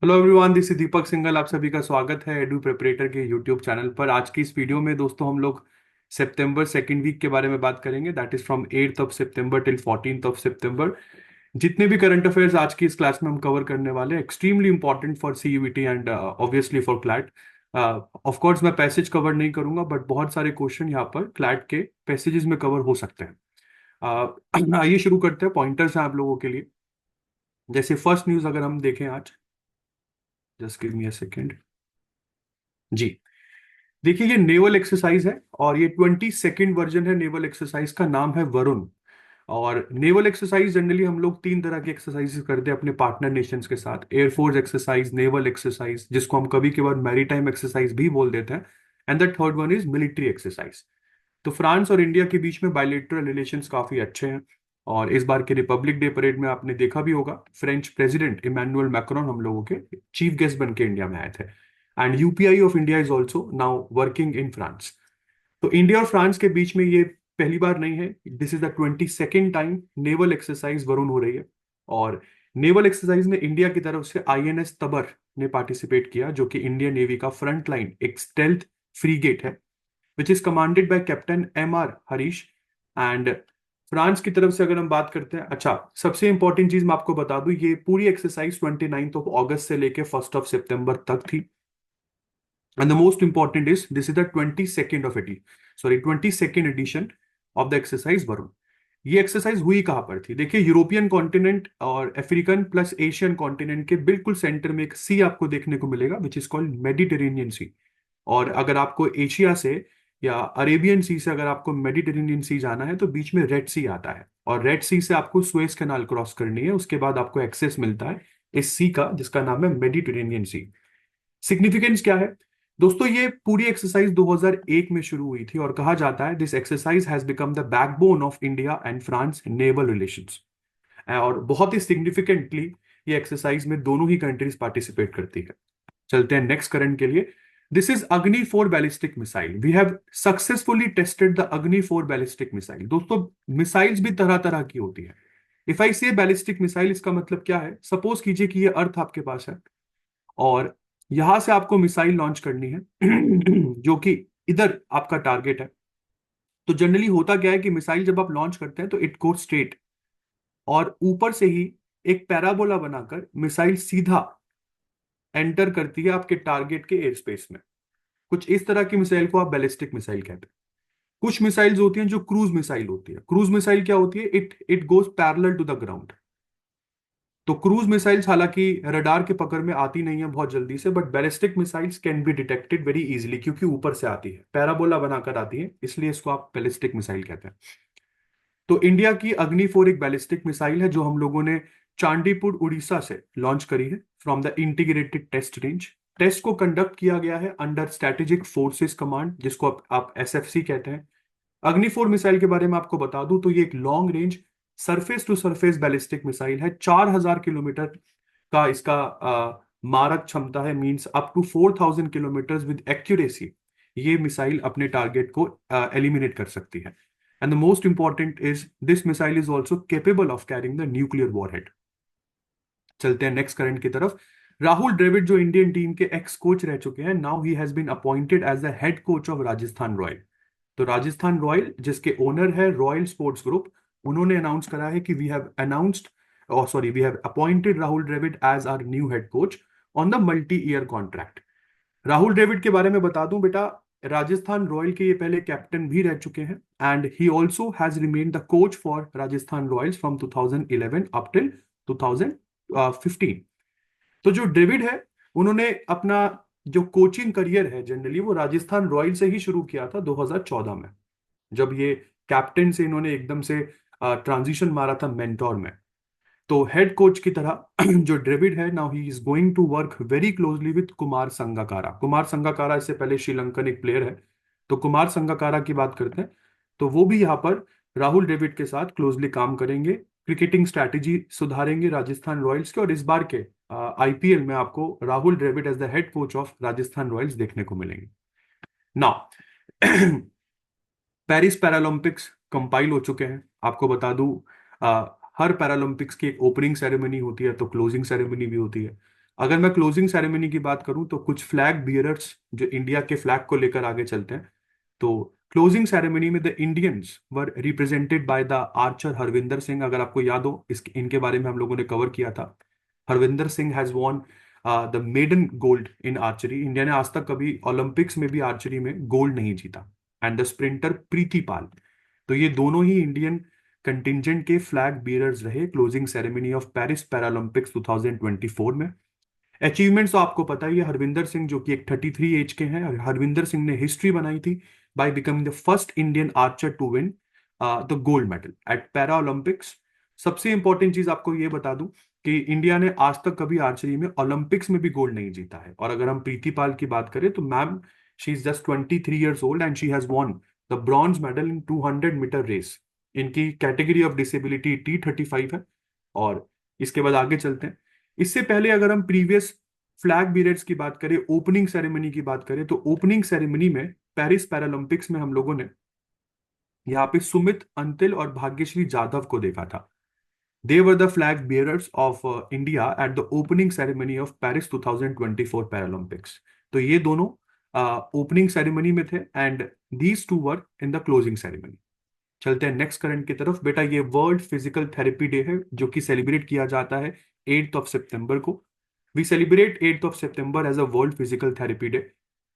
Hello everyone, this is दीपक सिंघल। आप सभी का स्वागत है एडू प्रिपरेटर के यूट्यूब चैनल पर। आज की इस वीडियो में दोस्तों हम लोग सितंबर सेकेंड वीक के बारे में बात करेंगे। That is from 8th of September till 14th of September. जितने भी करंट अफेयर्स आज की इस क्लास में हम कवर करने वाले हैं, extremely important for CUET and obviously for CLAT. Of course मैं पैसेज कवर नहीं करूंगा, बट बहुत सारे क्वेश्चन यहाँ पर क्लैट के पैसेजेस में कवर हो सकते हैं। आइए शुरू करते हैं। पॉइंटर्स हैं आप लोगों के लिए। जैसे फर्स्ट न्यूज अगर हम देखें आज, just give me a second ji. देखिए, ये नेवल एक्सरसाइज है और ये 22nd वर्जन है। नेवल एक्सरसाइज का नाम है वरुण। और नेवल एक्सरसाइज जनरली हम लोग तीन तरह की एक्सरसाइजेस करते हैं अपने पार्टनर नेशंस के साथ। एयरफोर्स एक्सरसाइज, नेवल एक्सरसाइज जिसको हम कभी कभार मैरीटाइम एक्सरसाइज भी बोल देते हैं, and the third one is military exercise. तो फ्रांस और इंडिया के बीच में बायलेटरल रिलेशंस काफी अच्छे हैं। और इस बार के रिपब्लिक डे परेड में आपने देखा भी होगा, फ्रेंच प्रेसिडेंट इमैनुअल मैक्रोन हम लोगों के चीफ गेस्ट बन के इंडिया में आए थे। And UPI of India is also now working in France. तो इंडिया और फ्रांस के बीच में ये पहली बार नहीं है। This is the 22nd time naval exercise Varun हो रही है। और नेवल एक्सरसाइज में इंडिया की तरफ से आईएनएस तबर ने पार्टिसिपेट किया, जो कि इंडियन नेवी का फ्रंट लाइन एक स्टेल्थ फ्रीगेट है, which is commanded by captain M R Harish. And France की तरफ से अगर हम बात करते हैं, अच्छा सबसे इंपॉर्टेंट चीज मैं आपको बता दूं, ये पूरी एक्सरसाइज 29 ऑफ अगस्त से लेके 1 सितंबर तक थी। And the most important is this is the 22nd edition of the exercise Varun. ये एक्सरसाइज हुई कहां पर थी? देखिए, यूरोपियन कॉन्टिनेंट और अफ्रीकन प्लस एशियन कॉन्टिनेंट के बिल्कुल सेंटर में एक सी आपको देखने को मिलेगा, विच इज कॉल्ड मेडिटेरेनियन सी। और अगर आपको एशिया से या अरेबियन सी से अगर आपको मेडिटेरेनियन सी जाना है, तो बीच में रेड सी आता है, और रेड सी से आपको सुएज कैनाल क्रॉस करनी है। उसके बाद आपको एक्सेस मिलता है इस सी का, जिसका नाम है मेडिटेरेनियन सी। सिग्निफिकेंस क्या है दोस्तों? ये पूरी एक्सरसाइज 2001 में शुरू हुई थी, और कहा जाता है this exercise has become the backbone of India and France naval relations. और बहुत ही सिग्निफिकेंटली ये एक्सरसाइज में दोनों ही कंट्रीज पार्टिसिपेट करती है। चलते हैं नेक्स्ट करंट के लिए। This is Agni 4 ballistic missile. We have successfully tested the Agni 4 ballistic missile. दोस्तों, मिसाइल्स भी तरह तरह की होती है। इफ आई से बैलिस्टिक मिसाइल, इसका मतलब क्या है? सपोज कीजिए कि ये अर्थ आपके पास है और यहां से आपको मिसाइल लॉन्च करनी है जो कि इधर आपका टारगेट है। तो जनरली होता क्या है कि मिसाइल जब आप लॉन्च करते हैं तो इट गो स्ट्रेट, और ऊपर से ही एक पैराबोला बनाकर मिसाइल सीधा एंटर करती है आपके टारगेट के एयर स्पेस में। कुछ इस तरह की मिसाइल को आप बैलिस्टिक मिसाइल कहते हैं। कुछ मिसाइल्स होती हैं जो क्रूज मिसाइल होती है। क्रूज मिसाइल क्या होती है? It it goes parallel to the ground. तो क्रूज मिसाइल्स हालांकि रडार के पकड़ में आती नहीं है बहुत जल्दी से, but ballistic missiles can be detected very easily, क्योंकि ऊपर से आती है, पैराबोला बनाकर आती है, इसलिए इसको आप बैलिस्टिक मिसाइल कहते हैं। तो इंडिया की अग्नि 4 एक बैलिस्टिक मिसाइल है, जो हम लोगों ने चांदीपुर उड़ीसा से लॉन्च करी है from the integrated test range. Test को कंडक्ट किया गया है अंडर स्ट्रेटेजिक फोर्सेस कमांड, जिसको आप एसएफसी कहते हैं। अग्नि 4 मिसाइल के बारे में आपको बता दूं तो ये एक long range surface to surface ballistic missile है। 4000 किलोमीटर का इसका मारक क्षमता है, means up to 4000 kilometre with accuracy ये मिसाइल अपने टारगेट को एलिमिनेट कर सकती है। And the most important is this missile is also capable of carrying the nuclear warhead. चलते हैं नेक्स्ट करंट की तरफ। राहुल द्रविड़ जो इंडियन टीम के एक्स कोच रह चुके हैं, now he has been appointed as the head coach of Rajasthan Royal. तो राजस्थान रॉयल, जिसके ओनर है रॉयल स्पोर्ट्स ग्रुप, उन्होंने अनाउंस करा है कि वी हैव अनाउंस्ड, और sorry, we have appointed Rahul Dravid as our new head coach on the multi year contract. Rahul Dravid के बारे में बता दूं बेटा, राजस्थान रॉयल के ये पहले कैप्टन भी रह चुके हैं, and he also has remain the coach for Rajasthan Royals from 2011 up till 2015। तो जो डेविड है, उन्होंने अपना जो कोचिंग करियर है जनरली वो राजस्थान रॉयल से ही शुरू किया था 2014 में, जब ये कैप्टन से इन्होंने एकदम से ट्रांजिशन मारा था मेंटोर में। तो हेड कोच की तरह जो ड्रेविड है, now he is going to work very closely with Kumar Sangakkara. Kumar Sangakkara इससे पहले श्रीलंकन एक प्लेयर है। तो कुमार संगकारा की बात करते हैं, तो वो भी यहाँ पर राहुल द्रविड़ के साथ क्लोजली काम करेंगे, क्रिकेटिंग स्ट्रैटेजी सुधारेंगे राजस्थान रॉयल्स के, और इस बार के आईपीएल में आपको Rahul Dravid as the head coach of Rajasthan Royals देखने को मिलेंगे। नाउ पेरिस पैरालंपिक्स कंपाइल हो चुके हैं। आपको बता दूं, हर पैरालंपिक्स की एक ओपनिंग सेरेमनी होती है, तो क्लोजिंग सेरेमनी भी होती है। अगर मैं क्लोजिंग सेरेमनी की बात करूं तो कुछ फ्लैग बियरर्स जो इंडिया के फ्लैग को लेकर आगे चलते हैं। तो क्लोजिंग सेरेमनी में the Indians were represented by the Archer Harvinder Singh. अगर आपको याद हो, इनके बारे में हम लोगों ने कवर किया था। Harvinder Singh has won the maiden gold in archery. India ने आज तक कभी ओलंपिक्स में भी आर्चरी में गोल्ड नहीं जीता। एंड द स्प्रिंटर प्रीति पाल। तो ये दोनों ही इंडियन कंटिजेंट के फ्लैग बीयरर्स रहे closing ceremony of Paris Paralympics 2024 में। अचीवमेंट्स तो आपको पता ही है, हरविंदर सिंह जो कि एक 33 एज के हैं, और हरविंदर सिंह ने हिस्ट्री बनाई थी by becoming the first Indian archer to win the gold medal at para Olympics. सबसे इंपॉर्टेंट चीज आपको ये बता दूं कि इंडिया ने आज तक कभी आर्चरी में ओलंपिक्स में भी गोल्ड नहीं जीता है। और अगर हम प्रीति पाल की बात करें तो ma'am, she is just 23 years old and she has won the bronze medal in 200 metre race. इनकी कैटेगरी ऑफ डिसेबिलिटी T35 है। और इसके बाद आगे चलते हैं। इससे पहले अगर हम प्रीवियस फ्लैग बीयरर्स की बात करें, ओपनिंग सेरेमनी की बात करें, तो ओपनिंग सेरेमनी में पेरिस पैरालंपिक्स में हम लोगों ने यहाँ पे सुमित अंतिल और भाग्यश्री जाधव को देखा था। They were the flag bearers of India at the opening ceremony of Paris 2024 Paralympics. तो ये दोनों ओपनिंग सेरेमनी में थे and these two were in the closing ceremony. चलते हैं नेक्स्ट करंट की तरफ। बेटा, ये वर्ल्ड फिजिकल थेरेपी डे है जो कि सेलिब्रेट किया जाता है 8 सितंबर को। We celebrate 8 September as a world physical therapy day.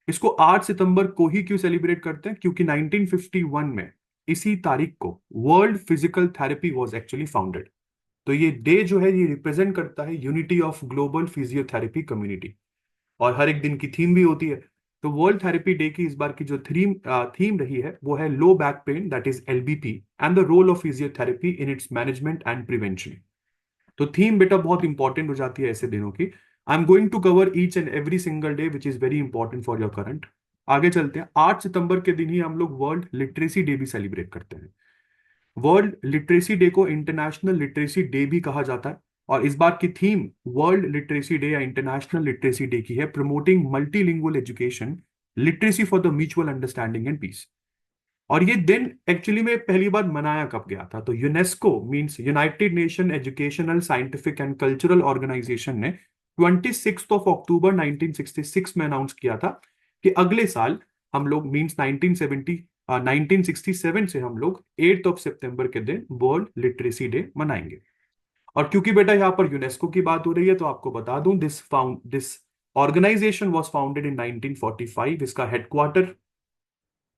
इसको 8 सितंबर को ही क्यों सेलिब्रेट करते हैं? क्योंकि 1951 में इसी तारीख को world physical therapy was actually founded. तो ये डे जो है ये रिप्रेजेंट करता है unity of global physiotherapy community. और हर एक दिन की थीम भी होती है। तो वर्ल्ड थेरेपी डे की इस बार की जो थीम रही है वो है low back pain, that is LBP, and the role of physiotherapy in its management and prevention. तो थीम बेटा बहुत इंपॉर्टेंट हो जाती है ऐसे दिनों की। I am going to cover each and every single day which is very important for your current. आगे चलते हैं। 8 सितंबर के दिन ही हम लोग वर्ल्ड लिटरेसी डे भी सेलिब्रेट करते हैं। वर्ल्ड लिटरेसी डे को इंटरनेशनल लिटरेसी डे भी कहा जाता है। और इस बार की थीम वर्ल्ड लिटरेसी डे या इंटरनेशनल लिटरेसी डे की है, promoting multilingual education, literacy for the mutual understanding and peace. और ये दिन एक्चुअली में पहली बार मनाया कब गया था? तो UNESCO means united nation educational scientific and cultural organisation ने 26 अक्टूबर 1966 में अनाउंस किया था कि अगले साल हम लोग मींस 1967 से हम लोग 8 सितंबर के दिन वर्ल्ड लिटरेसी डे मनाएंगे। और क्योंकि बेटा यहाँ पर यूनेस्को की बात हो रही है तो आपको बता दूं, this organisation was founded in 1945। इसका हेडक्वार्टर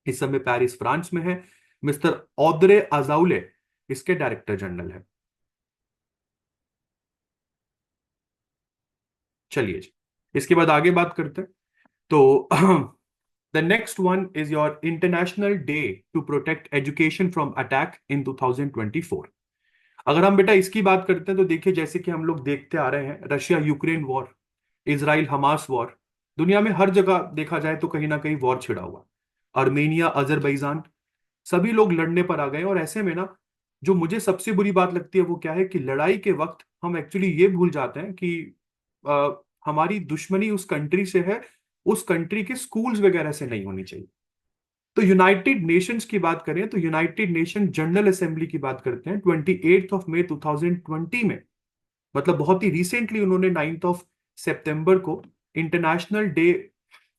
इस समय पेरिस फ्रांस में है। मिस्टर ऑद्रे अजाउले इसके डायरेक्टर जनरल है। चलिए जी, इसके बाद आगे बात करते हैं। तो the next one is your international day to protect education from attack in 2024। अगर हम बेटा इसकी बात करते हैं तो देखिए, जैसे कि हम लोग देखते आ रहे हैं, Russia Ukraine war, Israel Hamas war, दुनिया में हर जगह देखा जाए तो कहीं ना कहीं वॉर छिड़ा हुआ। अर्मेनिया, अजरबैजान, सभी लोग लड़ने पर आ गए। और ऐसे में ना, जो मुझे सबसे बुरी बात लगती है वो क्या है कि लड़ाई के वक्त हम एक्चुअली ये भूल जाते हैं कि हमारी दुश्मनी उस कंट्री से है, उस कंट्री के स्कूल्स वगैरह से नहीं होनी चाहिए। तो यूनाइटेड नेशंस की बात करें तो यूनाइटेड नेशन जनरल असेंबली की बात करते हैं 28 मई 2020 में, मतलब बहुत ही रिसेंटली उन्होंने 9 सितंबर को international day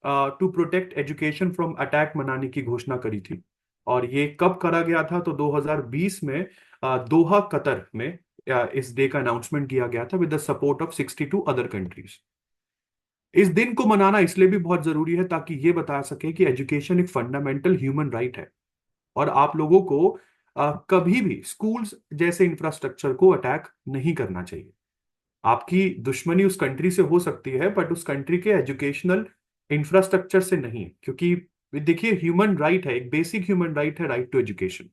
to protect education from attack मनाने की घोषणा करी थी। और ये कब करा गया था? तो 2020 में दोहा कतर में इस डे का अनाउंसमेंट किया गया था with the support of 62 other countries. इस दिन को मनाना इसलिए भी बहुत जरूरी है ताकि ये बता सके कि एजुकेशन एक फंडामेंटल ह्यूमन राइट है। और आप लोगों को कभी भी स्कूल्स जैसे इंफ्रास्ट्रक्चर को अटैक नहीं करना चाहिए। आपकी दुश्मनी उस कंट्री से हो सकती है बट उस कंट्री के एजुकेशनल इंफ्रास्ट्रक्चर से नहीं, क्योंकि देखिए ह्यूमन राइट है, एक बेसिक ह्यूमन राइट है, राइट टू एजुकेशन।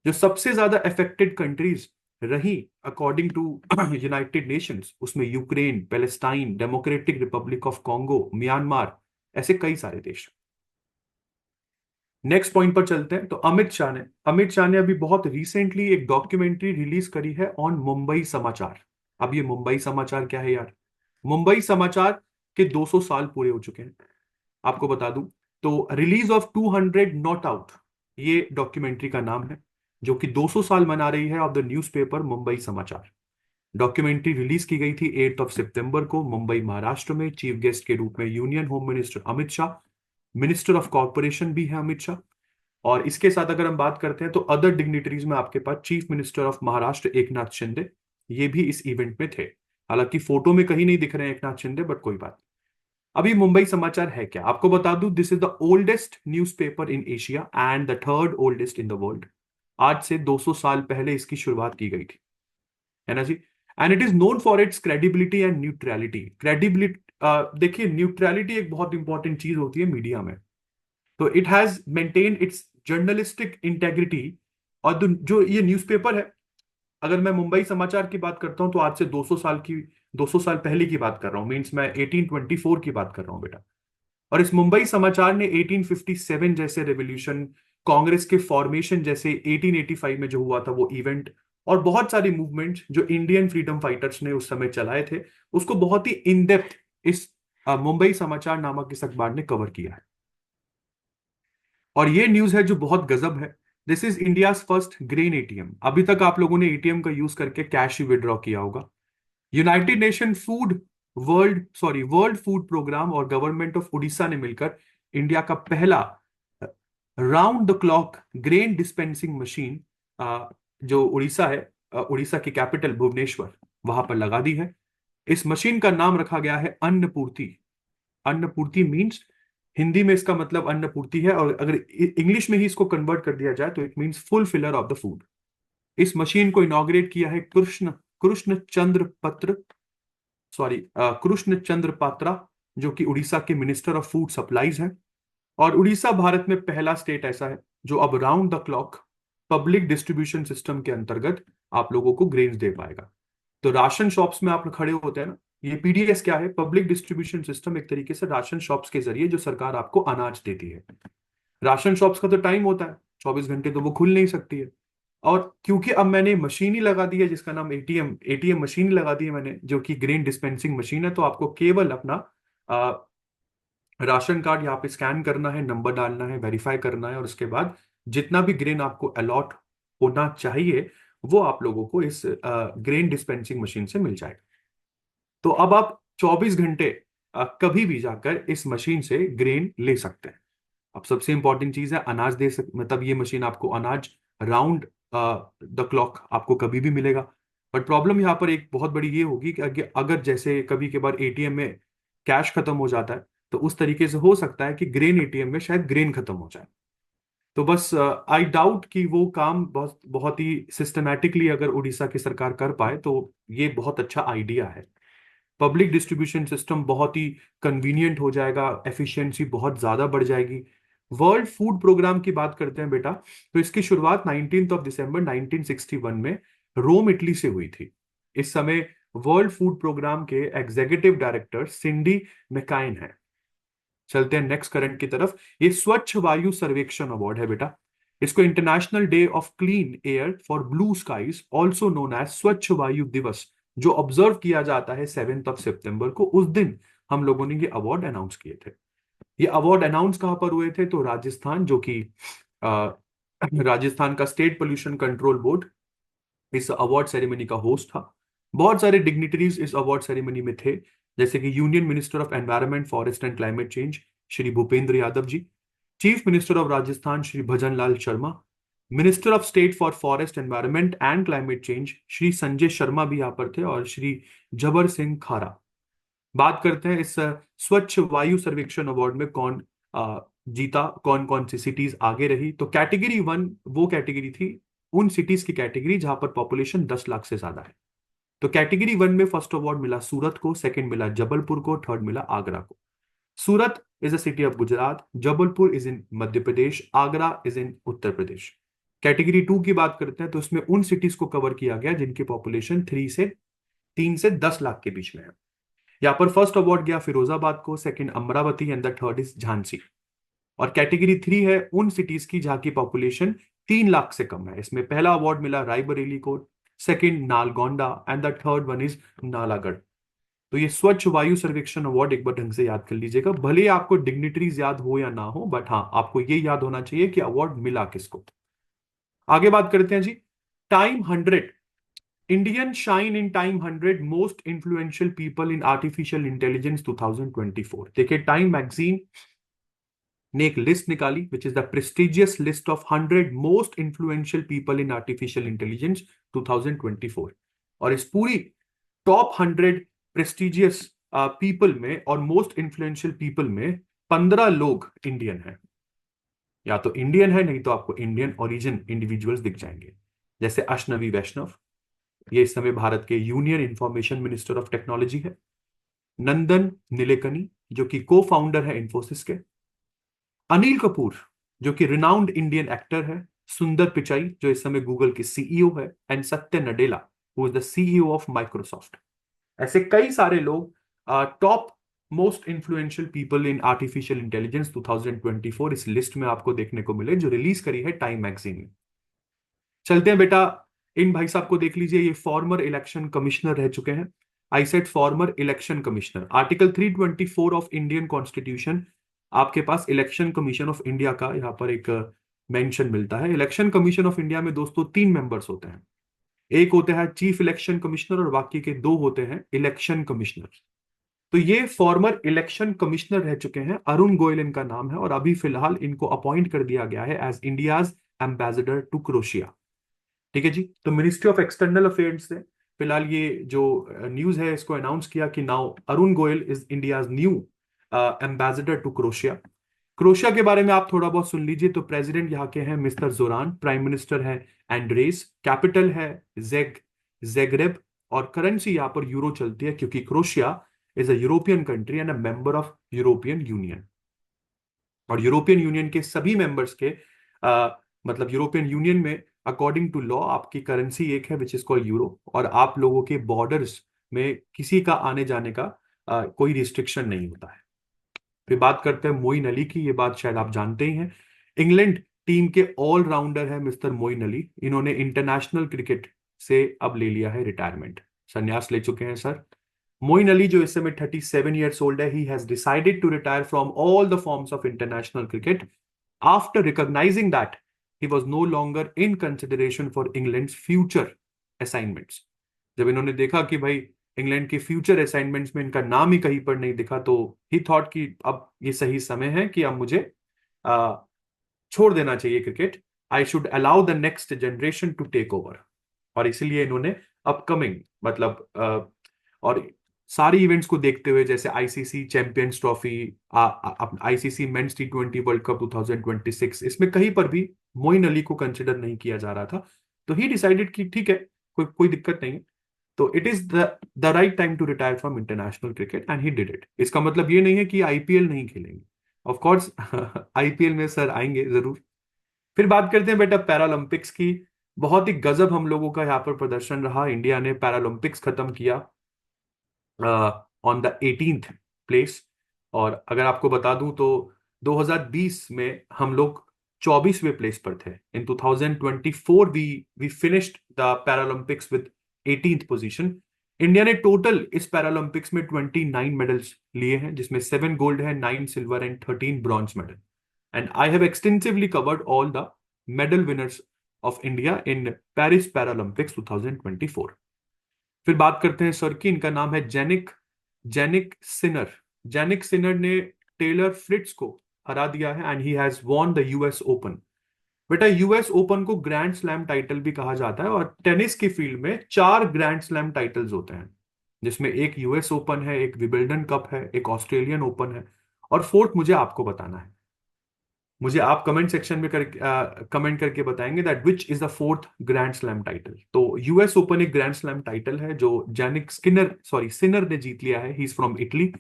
जो सबसे ज्यादा अफेक्टेड कंट्रीज रही अकॉर्डिंग टू यूनाइटेड नेशंस, उसमें Ukraine, Palestine, democratic Republic of Congo, Myanmar, ऐसे कई सारे देश। नेक्स्ट पॉइंट पर चलते हैं। तो अमित शाह ने अभी बहुत रिसेंटली एक डॉक्यूमेंट्री रिलीज करी है ऑन मुंबई समाचार। अब ये मुंबई समाचार क्या है यार? मुंबई समाचार के 200 साल पूरे हो चुके हैं, आपको बता दूं। तो रिलीज ऑफ 200 नॉट आउट, ये डॉक्यूमेंट्री का नाम है, जो कि 200 साल मना रही है ऑफ द न्यूज़पेपर मुंबई समाचार। डॉक्यूमेंट्री रिलीज की गई थी 8 सितंबर को मुंबई महाराष्ट्र में। चीफ गेस्ट के रूप में union home minister Amit Shah, minister of corporation भी है अमित शाह। और इसके साथ अगर हम बात करते हैं तो अदर डिग्निटरीज में आपके पास chief minister of Maharashtra Eknath Shinde, ये भी इस इवेंट में थे। हालांकि फोटो में कहीं नहीं दिख रहे हैं एकनाथ शिंदे, बट कोई बात। अभी मुंबई समाचार है क्या, आपको बता दूं, this is the oldest newspaper in Asia and the third oldest in the world. आज से 200 साल पहले इसकी शुरुआत की गई थी, है ना जी। And it is known for its credibility and neutrality. Credibility, देखिए न्यूट्रलिटी एक बहुत इंपॉर्टेंट चीज होती है मीडिया में। तो it has maintain its journalistic integrity. और जो ये न्यूज़पेपर है, अगर मैं मुंबई समाचार की बात करता हूं तो आज से 200 साल पहले की बात कर रहा हूं, मीन्स मैं 1824 की बात कर रहा हूं बेटा। और इस मुंबई समाचार ने 1857 जैसे रेवोल्यूशन, कांग्रेस के फॉर्मेशन जैसे 1885 में जो हुआ था वो इवेंट, और बहुत सारे मूवमेंट जो इंडियन फ्रीडम फाइटर्स ने उस समय चलाए थे, उसको बहुत ही इन डेप्थ इस मुंबई समाचार नामक इस अखबार ने कवर किया है। और ये न्यूज है जो बहुत गजब है। This is India's first grain ATM. अभी तक आप लोगों ने एटीएम का यूज करके कैश ही विड्रॉ किया होगा। United nation food world food programme और गवर्नमेंट ऑफ उड़ीसा ने मिलकर इंडिया का पहला round the clock grain dispensing machine, जो उड़ीसा है, उड़ीसा की कैपिटल भुवनेश्वर, वहां पर लगा दी है। इस मशीन का नाम रखा गया है अन्नपूर्ति। अन्नपूर्ति मीन्स, हिंदी में इसका मतलब अन्नपूर्ति है, और अगर इंग्लिश में ही इसको कन्वर्ट कर दिया जाए तो it means full filler of the food. इस मशीन को इनॉग्रेट किया है कृष्ण चंद्र पत्र सॉरी कृष्ण चंद्र पात्रा, जो कि उड़ीसा के मिनिस्टर ऑफ फूड सप्लाईज हैं। और उड़ीसा भारत में पहला स्टेट ऐसा है जो अब round the clock public distribution system के अंतर्गत आप लोगों को ग्रेन्स दे पाएगा। तो राशन शॉप्स में आप खड़े होते हैं ना, ये पीडीएस क्या है, पब्लिक डिस्ट्रीब्यूशन सिस्टम, एक तरीके से राशन शॉप्स के जरिए जो सरकार आपको अनाज देती है। राशन शॉप्स का तो टाइम होता है 24 घंटे, तो वो खुल नहीं सकती है। और क्योंकि अब मैंने मशीन ही लगा दी है जिसका नाम एटीएम मशीन लगा दी है मैंने, जो कि ग्रेन डिस्पेंसिंग मशीन है, तो आपको केवल अपना राशन कार्ड यहाँ पे स्कैन करना है, नंबर डालना है, वेरीफाई करना है, और उसके बाद जितना भी ग्रेन आपको अलॉट होना चाहिए वो आप लोगों को इस ग्रेन डिस्पेंसिंग मशीन से मिल जाएगा। तो अब आप 24 घंटे कभी भी जाकर इस मशीन से ग्रेन ले सकते हैं। अब सबसे इंपॉर्टेंट चीज है अनाज मतलब ये मशीन आपको अनाज राउंड द क्लॉक आपको कभी भी मिलेगा। बट प्रॉब्लम यहाँ पर एक बहुत बड़ी ये होगी कि अगर जैसे कभी के बार एटीएम में कैश खत्म हो जाता है, तो उस तरीके से हो सकता है कि ग्रेन एटीएम में शायद ग्रेन खत्म हो जाए। तो बस आई डाउट कि वो काम बहुत बहुत ही सिस्टमैटिकली अगर उड़ीसा की सरकार कर पाए तो ये बहुत अच्छा आइडिया है। पब्लिक डिस्ट्रीब्यूशन सिस्टम बहुत ही कन्वीनियंट हो जाएगा, एफिशिएंसी बहुत ज्यादा बढ़ जाएगी। वर्ल्ड फूड प्रोग्राम की बात करते हैं बेटा, तो इसकी शुरुआत 19 दिसंबर 1961 में रोम इटली से हुई थी। इस समय वर्ल्ड फूड प्रोग्राम के एग्जीक्यूटिव डायरेक्टर सिंडी मैकाइन है। चलते हैं नेक्स्ट करंट की तरफ। ये स्वच्छ वायु सर्वेक्षण अवार्ड है बेटा। इसको international day of clean air for blue skies also known as Swachh Vayu दिवस, जो ऑब्जर्व किया जाता है 7 सितंबर को, उस दिन हम लोगों ने ये अवार्ड अनाउंस किए थे। ये अवार्ड अनाउंस कहां पर हुए थे, तो राजस्थान, जो कि राजस्थान का स्टेट पोल्यूशन कंट्रोल बोर्ड इस अवार्ड सेरेमनी का होस्ट था। बहुत सारे डिग्निटरीज इस अवार्ड सेरेमनी में थे, जैसे कि union minister of environment forest and climate change Shri Bhupender Yadav ji, chief minister of Rajasthan Shri Bhajan Lal Sharma, minister of state for forest environment and climate change Shri Sanjay Sharma भी यहाँ पर थे, और श्री जबर सिंह खारा। बात करते हैं इस स्वच्छ वायु सर्वेक्षण अवार्ड में कौन जीता, कौन कौन सी सिटीज आगे रही। तो कैटेगरी 1 वो कैटेगरी थी, उन सिटीज की कैटेगरी जहां पर पॉपुलेशन 10 लाख से ज्यादा है। तो कैटेगरी 1 में फर्स्ट अवार्ड मिला सूरत को, सेकंड मिला जबलपुर को, थर्ड मिला आगरा को। Surat is a city of Gujarat, Jabalpur is in Madhya Pradesh, Agra is in Uttar Pradesh. Category 2 की बात करते हैं तो इसमें उन सिटीज को कवर किया गया जिनकी पॉपुलेशन 3 से 10 लाख के बीच में है। यहाँ पर फर्स्ट अवार्ड गया फिरोजाबाद को, second Amravati and the third is Jhansi. और कैटेगरी 3 है उन सिटीज की जहां की पॉपुलेशन 3 लाख से कम है। इसमें पहला अवार्ड मिला रायबरेली को, second Nalgonda and the third one is Nalagarh. तो ये स्वच्छ वायु सर्वेक्षण अवार्ड एक बार ढंग से याद कर लीजिएगा, भले ही आपको डिग्निटरीज याद हो या ना हो, बट हाँ आपको ये याद होना चाहिए कि अवार्ड मिला किसको। आगे बात करते हैं जी, Time 100 Indian shine in Time 100 most influential people in artificial intelligence 2024। देखिए टाइम मैगजीन ने एक लिस्ट निकाली which is the prestigious list of 100 most influential people in artificial intelligence 2024। और इस पूरी टॉप 100 प्रेस्टिजियस पीपल में और मोस्ट इन्फ्लुएंशियल पीपल में 15 लोग इंडियन हैं। या तो इंडियन है, नहीं तो आपको इंडियन ओरिजिन इंडिविजुअल्स दिख जाएंगे, जैसे अशनवी वैष्णव, ये इस समय भारत के union information minister of technology है। नंदन नीलेकनी, जो कि को फाउंडर है इंफोसिस के। अनिल कपूर, जो कि रिनाउंड इंडियन एक्टर है। सुंदर पिचाई, जो इस समय गूगल के सीईओ है। एंड सत्य Nadella, who is the CEO of Microsoft. ऐसे कई सारे लोग top most influential people in artificial intelligence 2024 इस लिस्ट में आपको देखने को मिले, जो रिलीज करी है टाइम मैगजीन ने। चलते हैं बेटा, इन भाई साहब को देख लीजिए, ये फॉर्मर इलेक्शन कमिश्नर रह चुके हैं। I said farmer election commissioner. Article 324 of Indian constitution, आपके पास इलेक्शन कमीशन ऑफ इंडिया का यहाँ पर एक मेंशन मिलता है। इलेक्शन कमीशन ऑफ इंडिया में दोस्तों 3 मेंबर्स होते हैं। एक होता है चीफ इलेक्शन कमिश्नर और बाकी के 2 होते हैं इलेक्शन कमिश्नर। तो ये फॉर्मर इलेक्शन कमिश्नर रह चुके हैं, अरुण गोयल इनका नाम है, और अभी फिलहाल इनको अपॉइंट कर दिया गया है as India's ambassador to Croatia. ठीक है जी। तो मिनिस्ट्री ऑफ एक्सटर्नल अफेयर्स से फिलहाल ये जो न्यूज है इसको अनाउंस किया कि now Arun Goyal is India's new ambassador to Croatia. Croatia के बारे में आप थोड़ा बहुत सुन लीजिए। तो प्रेसिडेंट यहाँ के हैं मिस्टर जोरान, प्राइम मिनिस्टर है एंड्रेस, कैपिटल है जेग्रेब, और करेंसी यहाँ पर यूरो चलती है, क्योंकि crochet is a European country and a member of European union. और यूरोपियन यूनियन के सभी मेंबर्स के मतलब यूरोपियन यूनियन में अकॉर्डिंग टू लॉ आपकी करेंसी एक है विच इज कॉल्ड यूरो, और आप लोगों के बॉर्डर्स में किसी का आने जाने का कोई रिस्ट्रिक्शन नहीं होता है। फिर बात करते हैं मोइन अली की, ये बात शायद आप जानते ही हैं। इंग्लैंड टीम के ऑलराउंडर है मिस्टर मोइन अली। इन्होंने इंटरनेशनल क्रिकेट से अब ले लिया है रिटायरमेंट, संन्यास ले चुके हैं सर। मोइन अली जो इस समय 37 years old है, he has decided to retire from all the forms of international cricket after recognizing that he was no longer in consideration for England's future assignments। जब इन्होंने देखा कि भाई इंग्लैंड के फ्यूचर असाइनमेंट्स में इनका नाम ही कहीं पर नहीं दिखा, तो ही थॉट कि अब ये सही समय है कि अब मुझे आ, छोड़ देना चाहिए cricket. I should allow the next generation to take over. और इसीलिए इन्होंने अपकमिंग मतलब और सारी इवेंट्स को देखते हुए, जैसे ICC champions trophy, ICC men's T20 world cup 2026, इसमें कहीं पर भी मोइन अली को कंसिडर नहीं किया जा रहा था। तो ही डिसाइडेड कि ठीक है, कोई कोई दिक्कत नहीं है, तो it is the right time to retire from international cricket and he did it. इसका मतलब ये नहीं है कि आईपीएल नहीं खेलेंगे, ऑफ कोर्स आईपीएल में सर आएंगे जरूर। फिर बात करते हैं बेटा पैरालंपिक्स की। बहुत ही गजब हम लोगों का यहाँ पर प्रदर्शन रहा। इंडिया ने पैरालंपिक्स खत्म किया ऑन द 18th प्लेस। और अगर आपको बता दूं तो 2020 में हम लोग 24वें प्लेस पर थे। In 2024 we finished the Paralympics with 18th position. India ने टोटल इस पैरालंपिक्स में 29 मेडल्स लिए हैं, जिसमें 7 गोल्ड है, 9 silver and 13 bronze medal. And I have extensively covered all the medal winners of India in Paris Paralympics 2024। फिर बात करते हैं सर की, इनका नाम है Jannik Jannik Sinner. Jannik Sinner ने टेलर फ्रिट्स को हरा दिया है and he has won the US Open. बेटा यूएस ओपन को ग्रैंड स्लैम टाइटल भी कहा जाता है, और टेनिस की फील्ड में 4 ग्रैंड स्लैम टाइटल्स होते हैं, जिसमें एक यूएस ओपन है, एक विंबलडन कप है, एक ऑस्ट्रेलियन ओपन है, और फोर्थ मुझे आपको बताना है। मुझे आप कमेंट सेक्शन में कमेंट करके बताएंगे that which is the fourth grand slam title. तो यूएस ओपन एक ग्रैंड स्लैम टाइटल है जो जैनिक सिनर ने जीत लिया है। He is from Italy.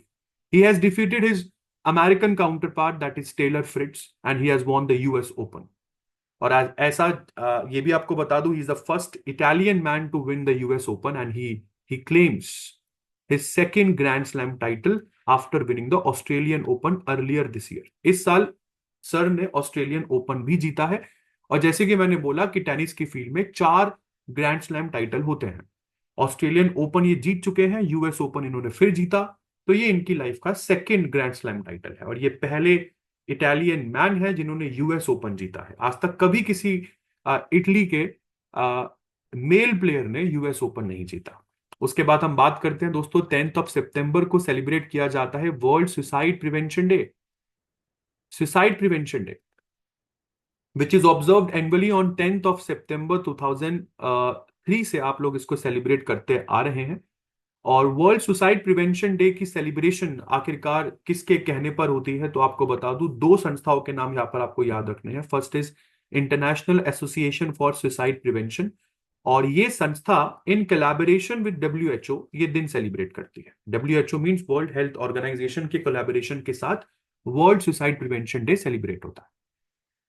He has defeated his American counterpart that is Taylor Fritz and he has won the US Open. और ऐसा ये भी आपको बता दूं, he is the first Italian man to win the US Open and he claims his second grand slam title after winning the Australian open earlier this year. इस साल sir ने ऑस्ट्रेलियन ओपन भी जीता है। और जैसे कि मैंने बोला कि टेनिस की फील्ड में 4 ग्रैंड स्लैम टाइटल होते हैं। ऑस्ट्रेलियन ओपन ये जीत चुके हैं, यूएस ओपन इन्होंने फिर जीता, तो ये इनकी लाइफ का सेकंड ग्रैंड स्लैम टाइटल है। और ये पहले इटालियन मैन है जिन्होंने यूएस ओपन जीता है। आज तक कभी किसी इटली के मेल प्लेयर ने यूएस ओपन नहीं जीता। उसके बाद हम बात करते हैं दोस्तों, 10 सितंबर को सेलिब्रेट किया जाता है world suicide prevention day. Suicide prevention day which is observed annually on 10 सितंबर 2003 से आप लोग इसको सेलिब्रेट करते आ रहे हैं। और वर्ल्ड सुसाइड प्रिवेंशन डे की सेलिब्रेशन आखिरकार किसके कहने पर होती है, तो आपको बता दूं, दो संस्थाओं के नाम यहां पर आपको याद रखने हैं। First is international association for suicide prevention, और ये संस्था इन कोलैबोरेशन विद डब्ल्यूएचओ ये दिन सेलिब्रेट करती है। WHO means world health organisation के कोलैबोरेशन के साथ world suicide prevention day celebrate होता है।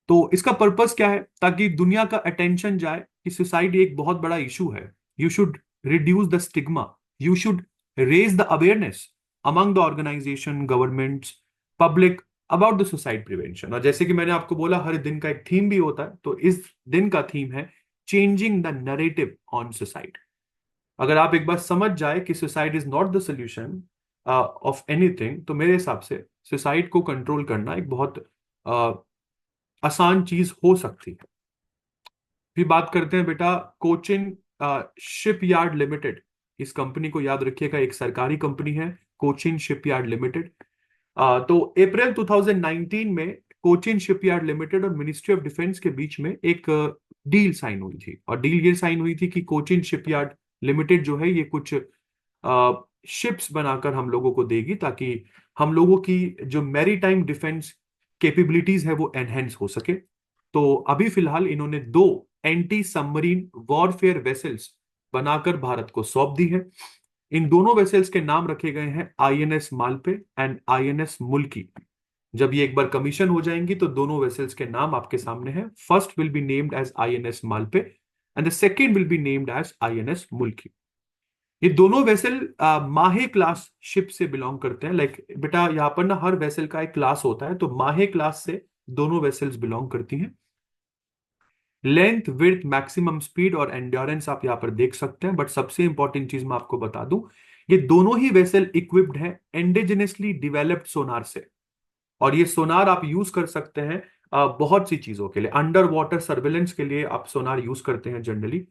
तो इसका पर्पस क्या है, ताकि दुनिया का अटेंशन जाए कि सुसाइड एक बहुत बड़ा इशू है। You should reduce the stigma, you should raise the awareness among the organisation, governments, public about the suicide prevention. और जैसे कि मैंने आपको बोला, हर दिन का एक थीम भी होता है, तो इस दिन का थीम है changing the narrative on suicide. अगर आप एक बार समझ जाए कि suicide is not the solution of anything, तो मेरे हिसाब से सुसाइड को कंट्रोल करना एक बहुत आसान चीज हो सकती है। फिर बात करते हैं बेटा कोचिन शिपयार्ड लिमिटेड। इस कंपनी को याद रखिएगा, एक सरकारी कंपनी है कोचिन शिपयार्ड लिमिटेड। तो अप्रैल 2019 में कोचिन शिपयार्ड लिमिटेड और मिनिस्ट्री ऑफ डिफेंस के बीच में एक डील साइन हुई थी। और डील ये साइन हुई थी कि कोचिन शिपयार्ड लिमिटेड जो है ये कुछ शिप्स बनाकर हम लोगों को देगी, ताकि हम लोगों की जो मैरीटाइम डिफेंस कैपेबिलिटीज है वो एनहेंस हो सके। तो अभी फिलहाल इन्होंने दो एंटी सबमरीन वॉरफेयर वेसल्स बनाकर भारत को सौंप दी है। इन दोनों वेसल्स के नाम रखे गए हैं आईएनएस मालपे एंड आईएनएस मुल्की। जब ये एक बार कमीशन हो जाएंगी तो दोनों वेसल्स के नाम आपके सामने हैं। First will be named as INS Malpe and the second will be named as INS Mulki. ये दोनों वेसल माहे क्लास शिप से बिलोंग करते हैं। लाइक बेटा यहाँ पर ना हर वेसल का एक क्लास होता है, तो माहे क्लास से दोनों वेसल्स बिलोंग करती हैं। लेंथ, विड्थ, मैक्सिमम स्पीड और एंड्योरेंस आप यहाँ पर देख सकते हैं। बट सबसे इंपॉर्टेंट चीज मैं आपको बता दूं, ये दोनों ही वेसल इक्विप्ड है इंडिजिनसली डेवलप्ड सोनार से। और ये सोनार आप यूज कर सकते हैं बहुत सी चीजों के लिए। अंडर वाटर सर्वेलेंस के लिए आप सोनार यूज करते हैं जनरली।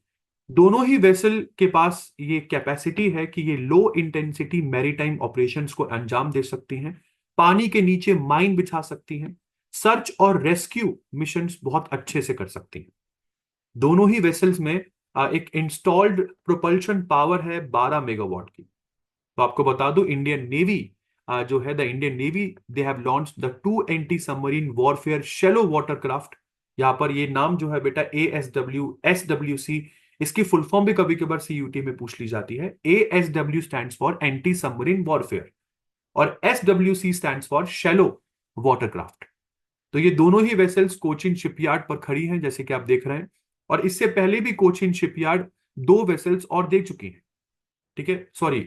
दोनों ही वेसल के पास ये कैपेसिटी है कि ये लो इंटेंसिटी मैरीटाइम ऑपरेशंस को अंजाम दे सकती हैं, पानी के नीचे माइन बिछा सकती हैं, सर्च और रेस्क्यू मिशंस बहुत अच्छे से कर सकती हैं। दोनों ही वेसल्स में एक इंस्टॉल्ड प्रोपल्शन पावर है 12 मेगावाट की। तो आपको बता दूं, इंडियन नेवी जो है the Indian Navy, they have launched the 2 anti submarine warfare shallow water craft. यहाँ पर ये नाम जो है बेटा ASWC, इसकी फुल फॉर्म भी कभी कभार सीयूटी में पूछ ली जाती है। ASW stands for anti submarine warfare और SWC stands for shallow water craft. तो ये दोनों ही वेसल्स कोचिन शिपयार्ड पर खड़ी हैं, जैसे कि आप देख रहे हैं। और इससे पहले भी कोचिन शिपयार्ड 2 वेसल्स और दे चुकी हैं, ठीक है, सॉरी,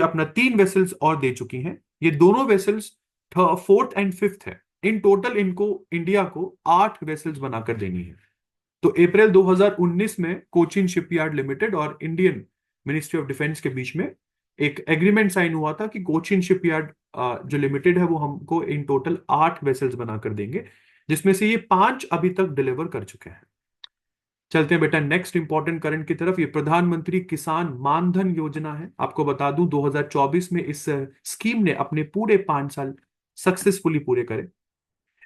अपना 3 वेसल्स और दे चुकी हैं। ये दोनों वेसल्स 4th एंड 5th है। इन टोटल इनको इंडिया को 8 वेसल्स बनाकर देनी है। तो अप्रैल 2019 में कोचिन शिपयार्ड लिमिटेड और इंडियन मिनिस्ट्री ऑफ डिफेंस के बीच में एक एग्रीमेंट साइन हुआ था कि कोचिन शिपयार्ड जो लिमिटेड है वो हमको इन टोटल 8 वेसल्स बनाकर देंगे, जिसमें से ये 5 अभी तक डिलीवर कर चुके हैं। चलते हैं बेटा नेक्स्ट इंपॉर्टेंट करंट की तरफ। ये प्रधानमंत्री किसान मानधन योजना है। आपको बता दूं 2024 में इस स्कीम ने अपने पूरे 5 साल सक्सेसफुली पूरे करे।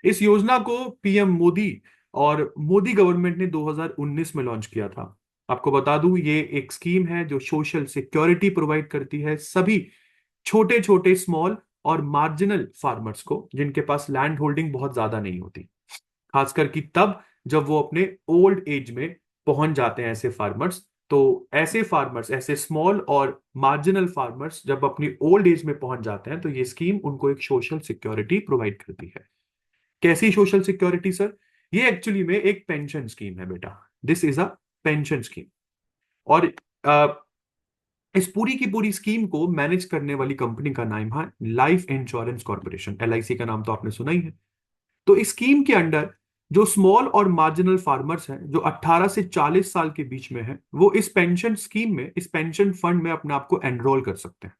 इस योजना को पीएम मोदी और मोदी गवर्नमेंट ने 2019 में लॉन्च किया था। आपको बता दूं ये एक स्कीम है जो सोशल सिक्योरिटी प्रोवाइड करती है सभी छोटे छोटे स्मॉल और मार्जिनल फार्मर्स को, जिनके पास लैंड होल्डिंग बहुत ज्यादा नहीं होती, खासकर कि तब जब वो अपने ओल्ड एज में पहुंच जाते हैं ऐसे फार्मर्स। तो ऐसे फार्मर्स, ऐसे स्मॉल और मार्जिनल फार्मर्स जब अपनी ओल्ड एज में पहुंच जाते हैं तो ये स्कीम उनको एक सोशल सिक्योरिटी प्रोवाइड करती है। कैसी सोशल सिक्योरिटी सर? ये एक्चुअली में एक पेंशन स्कीम है बेटा। This is a pension scheme. और इस पूरी की पूरी स्कीम को मैनेज करने वाली कंपनी का नाम है लाइफ इंश्योरेंस कॉर्पोरेशन, LIC का नाम तो आपने सुना ही है। तो इस स्कीम के अंडर जो स्मॉल और मार्जिनल फार्मर्स हैं जो 18 से 40 साल के बीच में हैं, वो इस पेंशन स्कीम में, इस पेंशन फंड में अपने आप को एनरोल कर सकते हैं।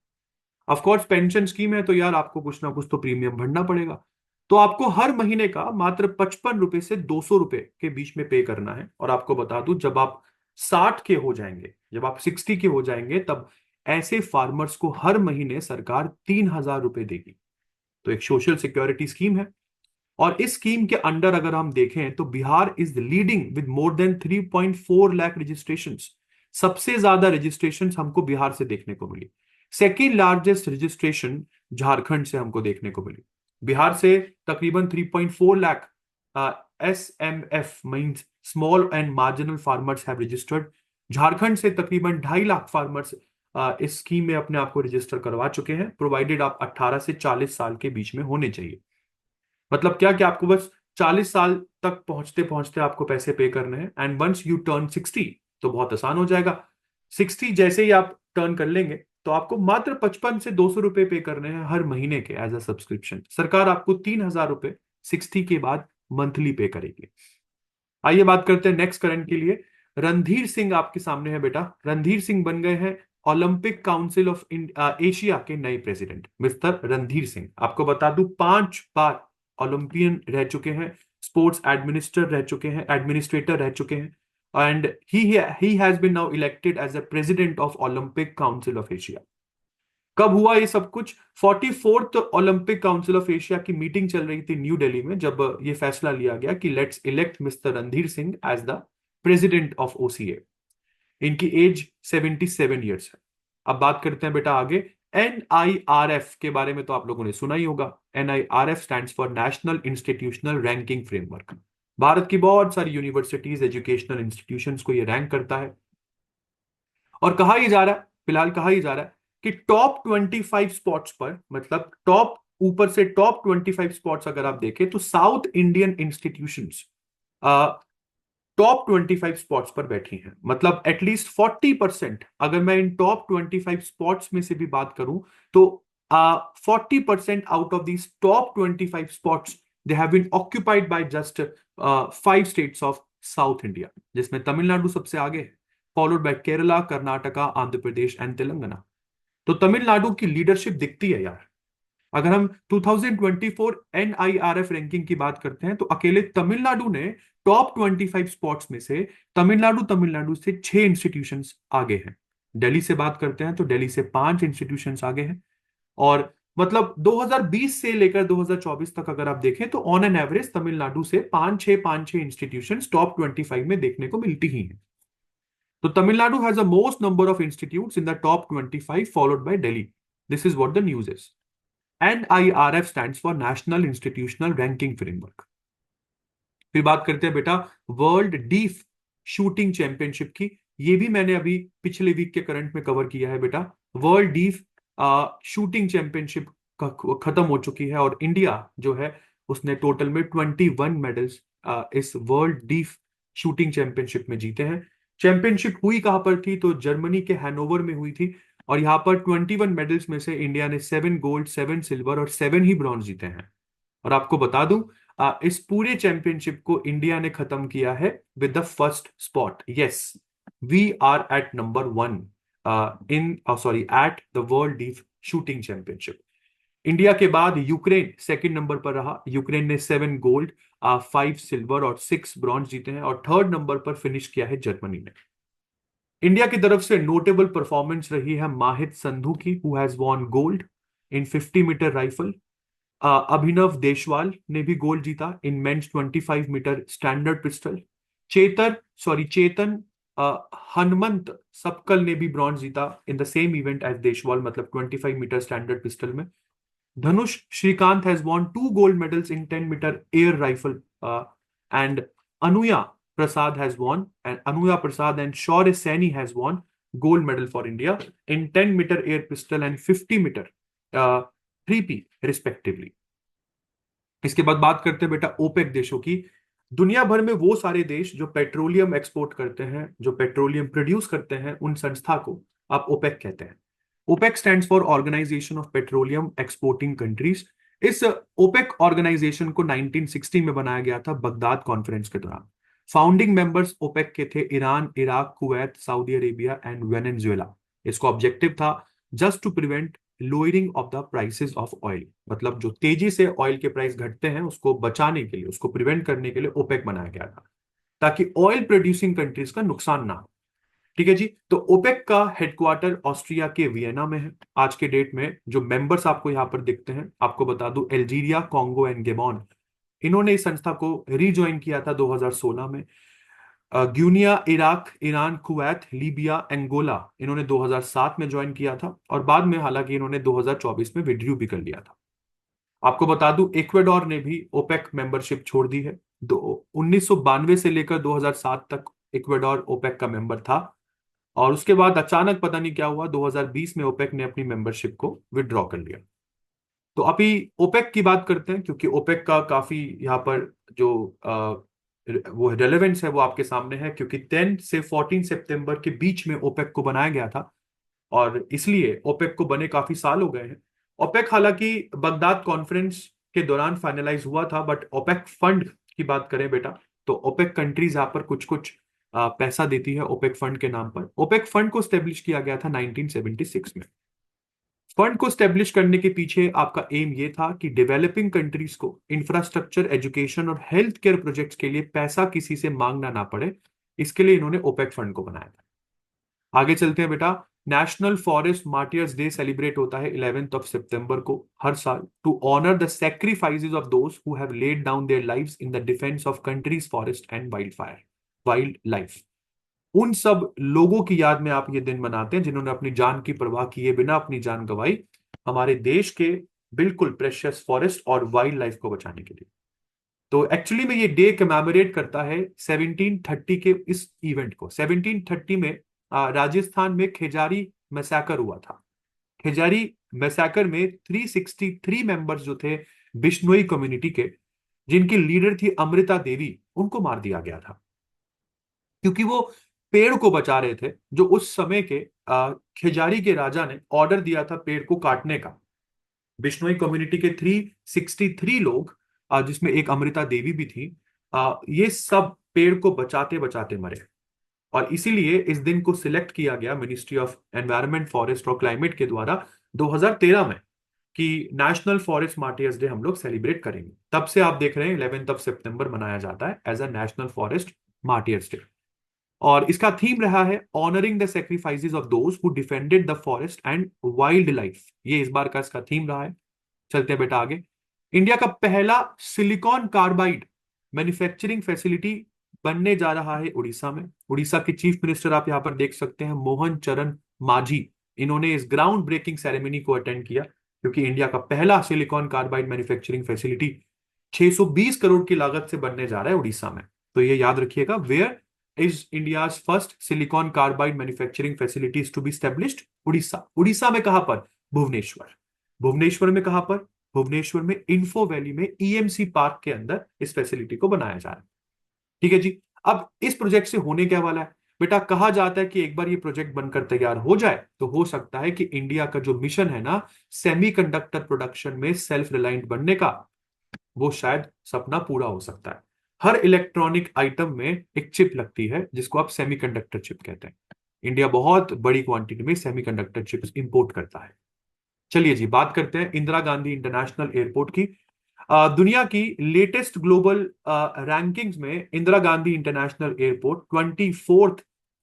ऑफ कोर्स पेंशन स्कीम है तो यार आपको कुछ ना कुछ तो प्रीमियम भरना पड़ेगा। तो आपको हर महीने का मात्र 55 रुपए से 200 रुपए के बीच में पे करना है। और आपको बता दूं, जब आप 60 के हो जाएंगे, जब आप 60 के हो जाएंगे, तब ऐसे फार्मर्स को हर महीने सरकार 3,000 रुपए देगी। तो एक सोशल सिक्योरिटी स्कीम है। और इस स्कीम के अंडर अगर हम देखें तो Bihar is leading with more than 3.4 lakh registration. सबसे ज्यादा रजिस्ट्रेशन हमको बिहार से देखने को मिली। सेकेंड लार्जेस्ट रजिस्ट्रेशन झारखंड से हमको देखने को मिली। बिहार से तकरीबन 3.4 lakh SMF means small and marginal farmers have registered. Jharkhand से तकरीबन 2.5 लाख फार्मर्स इस स्कीम में अपने आप को रजिस्टर करवा चुके हैं, प्रोवाइडेड आप 18 से 40 साल के बीच में होने चाहिए। मतलब क्या कि आपको बस 40 साल तक पहुंचते पहुंचते आपको पैसे पे करने हैं, एंड वंस यू टर्न 60 तो बहुत आसान हो जाएगा। 60 जैसे ही आप टर्न कर लेंगे तो आपको मात्र 55 से 200 रुपए पे करने हैं हर महीने के एज अ सब्सक्रिप्शन। सरकार आपको 3,000 रुपए 60 के बाद मंथली पे करेगी। आइए बात करते हैं नेक्स्ट करंट के लिए। रणधीर सिंह आपके सामने है बेटा। रणधीर सिंह बन गए हैं ओलंपिक काउंसिल ऑफ एशिया के नए प्रेसिडेंट। मिस्टर रणधीर सिंह, आपको बता दूं 5 बार ओलंपियन रह चुके हैं, स्पोर्ट्स एडमिनिस्ट्रेटर रह चुके हैं, and he has been now elected as a president of Olympic Council of Asia. कब हुआ ये सब कुछ? 44th Olympic Council of Asia की मीटिंग चल रही थी न्यू दिल्ली में, जब ये फैसला लिया गया कि let's elect mister Randhir Singh as the president of OCA। इनकी एज 77 ईयर्स है। अब बात करते हैं बेटा आगे। NIRF के बारे में तो आप लोगों ने सुना ही होगा। NIRF stands for national institutional ranking framework. Bharat की बहुत सारी यूनिवर्सिटीज, एजुकेशनल इंस्टीट्यूशंस को ये रैंक करता है। और कहा ही जा रहा है, फिलहाल कहा ही जा रहा है कि टॉप 25 स्पॉट्स पर, मतलब टॉप, ऊपर से टॉप 25 स्पॉट्स अगर आप देखें तो south Indian institutions top 25 spots पर बैठी हैं। मतलब एटलीस्ट 40%, अगर मैं इन टॉप 25 स्पॉट्स में से भी बात करूं तो 40% out of these top 25 spots they have been occupied by just 5 states of South India, जिसमें तमिलनाडु सबसे आगे है, followed by Kerala, Karnataka, Andhra Pradesh and Telangana. तो तमिलनाडु की लीडरशिप दिखती है यार। अगर हम 2024 NIRF रैंकिंग की बात करते हैं तो अकेले तमिलनाडु ने टॉप 25 स्पॉट्स में से तमिलनाडु से 6 इंस्टीट्यूशंस आगे हैं। दिल्ली से बात करते हैं तो दिल्ली से 5 इंस्टीट्यूशंस आगे हैं। और मतलब 2020 से लेकर 2024 तक अगर आप देखें तो ऑन एन एवरेज तमिलनाडु से 5-6 इंस्टीट्यूशंस टॉप 25 में देखने को मिलती ही हैं। तो Tamil Nadu has the most number of institutes in the top 25 followed by Delhi. This is what the news is. NIRF stands for national institutional ranking framework. फिर बात करते हैं बेटा वर्ल्ड डीफ शूटिंग चैंपियनशिप की। ये भी मैंने अभी पिछले वीक के करंट में कवर किया है बेटा। वर्ल्ड डीफ शूटिंग चैंपियनशिप खत्म हो चुकी है, और इंडिया जो है उसने टोटल में 21 मेडल्स इस वर्ल्ड डीफ शूटिंग चैंपियनशिप में जीते हैं। चैंपियनशिप हुई कहां पर थी? तो जर्मनी के हैनोवर में हुई थी। और यहाँ पर 21 मेडल्स में से इंडिया ने 7 गोल्ड, 7 सिल्वर और 7 ही ब्रॉन्ज जीते हैं। और आपको बता दूं इस पूरे चैंपियनशिप को इंडिया ने खत्म किया है with the first spot. Yes, we are at number 1 in sorry at the world deaf shooting championship. India के बाद यूक्रेन सेकंड नंबर पर रहा। यूक्रेन ने 7 गोल्ड, 5 सिल्वर और 6 ब्रॉन्ज जीते हैं। और थर्ड नंबर पर फिनिश किया है जर्मनी ने। इंडिया की तरफ से नोटेबल परफॉर्मेंस रही है माहित संधू की, who has won gold in 50 metre rifle. Abhinav Deswal ने भी गोल्ड जीता in men's 25 metre standard pistol. Chetan Hanumant Sapkal ने भी ब्रॉन्ज जीता in the same event as Deswal, मतलब 25 मीटर स्टैंडर्ड पिस्टल में। Dhanush Shrikant has won 2 gold medals in 10 metre air rifle, and Anuya Anuya Prasad and Shaurya Saini has won gold medal for India in 10 meter air pistol and 50 meter 3P respectively. इसके बाद बात करते हैं बेटा OPEC देशों की। दुनिया भर में वो सारे देश जो पेट्रोलियम एक्सपोर्ट करते हैं, जो पेट्रोलियम प्रोड्यूस करते हैं, उन संस्था को आप ओपेक कहते हैं। OPEC stands for organisation of petroleum exporting countries. इस ओपेक ऑर्गेनाइजेशन को 1960 में बनाया गया था बगदाद कॉन्फ्रेंस के दौरान। फाउंडिंग मेंबर्स ओपेक के थे Iran, Iraq, Kuwait, Saudi Arabia and Venezuela. इसका ऑब्जेक्टिव था just to prevent lowering of the prices of oil, मतलब जो तेजी से ऑयल के प्राइस घटते हैं उसको बचाने के लिए, उसको प्रिवेंट करने के लिए ओपेक बनाया गया था, ताकि ऑयल प्रोड्यूसिंग कंट्रीज का नुकसान ना हो। ठीक है जी। तो ओपेक का हेडक्वार्टर ऑस्ट्रिया के वियना में है। आज के डेट में जो मेंबर्स आपको यहाँ पर दिखते हैं, आपको बता दूं, अल्जीरिया, कॉन्गो एंड गेबॉन, इन्होंने इस संस्था को रीज्वाइन किया था 2016 में। Guinea, Iraq, Iran, Kuwait, Libya, Angola, इन्होंने 2007 में ज्वाइन किया था, और बाद में हालांकि इन्होंने 2024 में विड्रू भी कर लिया था। आपको बता दूं, इक्वेडोर ने भी ओपेक मेंबरशिप छोड़ दी है। 1992 से लेकर 2007 तक इक्वेडोर ओपेक का मेंबर था, और उसके बाद अचानक पता नहीं क्या हुआ, 2020 में ओपेक ने अपनी मेंबरशिप को विड्रॉ कर लिया। तो अभी ओपेक की बात करते हैं, क्योंकि ओपेक का काफी यहाँ पर जो वो रेलेवेंस है वो आपके सामने है, क्योंकि 10 से 14 सितंबर के बीच में ओपेक को बनाया गया था, और इसलिए ओपेक को बने काफी साल हो गए हैं। ओपेक हालांकि बगदाद कॉन्फ्रेंस के दौरान फाइनलाइज हुआ था, बट ओपेक फंड की बात करें बेटा, तो ओपेक कंट्रीज यहाँ पर कुछ कुछ पैसा देती है ओपेक फंड के नाम पर। ओपेक फंड को स्टेब्लिश किया गया था 1976 में। फंड को स्टेब्लिश करने के पीछे आपका एम ये था कि डेवलपिंग कंट्रीज को इंफ्रास्ट्रक्चर, एजुकेशन और हेल्थ केयर प्रोजेक्ट्स के लिए पैसा किसी से मांगना ना पड़े, इसके लिए इन्होंने ओपेक फंड को बनाया था। आगे चलते हैं बेटा। National forest martyrs day celebrate होता है 11th ऑफ सितंबर को हर साल, to honour the sacrifices of those who have laid down their lives in the defence of country's forest and wildlife. उन सब लोगों की याद में आप ये दिन मनाते हैं जिन्होंने अपनी जान की परवाह किए बिना अपनी जान गंवाई हमारे देश के बिल्कुल प्रेशियस फॉरेस्ट और वाइल्ड लाइफ को बचाने के लिए। तो एक्चुअली में ये डे कमेमोरेट करता है 1730 के इस इवेंट को। 1730 में राजस्थान में खेजारी मैसाकर हुआ था। खेजारी मैसाकर में 363 मेंबर्स जो थे बिश्नोई कम्युनिटी के, जिनकी लीडर थी अमृता देवी, उनको मार दिया गया था, क्योंकि वो पेड़ को बचा रहे थे, जो उस समय के खेजारी के राजा ने ऑर्डर दिया था पेड़ को काटने का। बिश्नोई कम्युनिटी के 363 लोग, जिसमें एक अमृता देवी भी थी, ये सब पेड़ को बचाते बचाते मरे। और इसीलिए इस दिन को सिलेक्ट किया गया मिनिस्ट्री ऑफ एनवायरनमेंट, फॉरेस्ट और क्लाइमेट के द्वारा 2013 में, कि नेशनल फॉरेस्ट मार्टियर्स डे हम लोग सेलिब्रेट करेंगे। तब से आप देख रहे हैं 11th ऑफ सितंबर मनाया जाता है as a national forest martyrs day. और इसका थीम रहा है honouring the sacrifices of those who defended the forest and wildlife. ये इस बार का इसका थीम रहा है। चलते हैं बेटा आगे। इंडिया का पहला सिलिकॉन कार्बाइड मैन्युफैक्चरिंग फैसिलिटी बनने जा रहा है उड़ीसा में। उड़ीसा के चीफ मिनिस्टर आप यहां पर देख सकते हैं, मोहन चरण मांझी। इन्होंने इस ग्राउंड ब्रेकिंग सेरेमनी को अटेंड किया, क्योंकि इंडिया का पहला silicon carbide manufacturing facility 620 crore की लागत से बनने जा रहा है उड़ीसा में। तो ये याद रखिएगा, where is India's first silicon carbide manufacturing facilities to be established? Orissa. Orissa में कहां पर? भुवनेश्वर। भुवनेश्वर में कहां पर? भुवनेश्वर में इंफो वैली में ईएमसी पार्क के अंदर इस फैसिलिटी को बनाया जा रहा है। ठीक है जी। अब इस प्रोजेक्ट से होने क्या वाला है बेटा? कहा जाता है कि एक बार ये प्रोजेक्ट बनकर तैयार हो जाए तो हो सकता है कि इंडिया का जो मिशन है ना, सेमीकंडक्टर प्रोडक्शन में सेल्फ रिलायंट बनने का, वो शायद सपना पूरा हो सकता है। हर इलेक्ट्रॉनिक आइटम में एक चिप लगती है जिसको आप सेमीकंडक्टर चिप कहते हैं। इंडिया बहुत बड़ी क्वांटिटी में सेमीकंडक्टर चिप्स इंपोर्ट करता है। चलिए जी, बात करते हैं इंदिरा गांधी इंटरनेशनल एयरपोर्ट की। दुनिया की लेटेस्ट ग्लोबल रैंकिंग्स में Indira Gandhi international airport 24th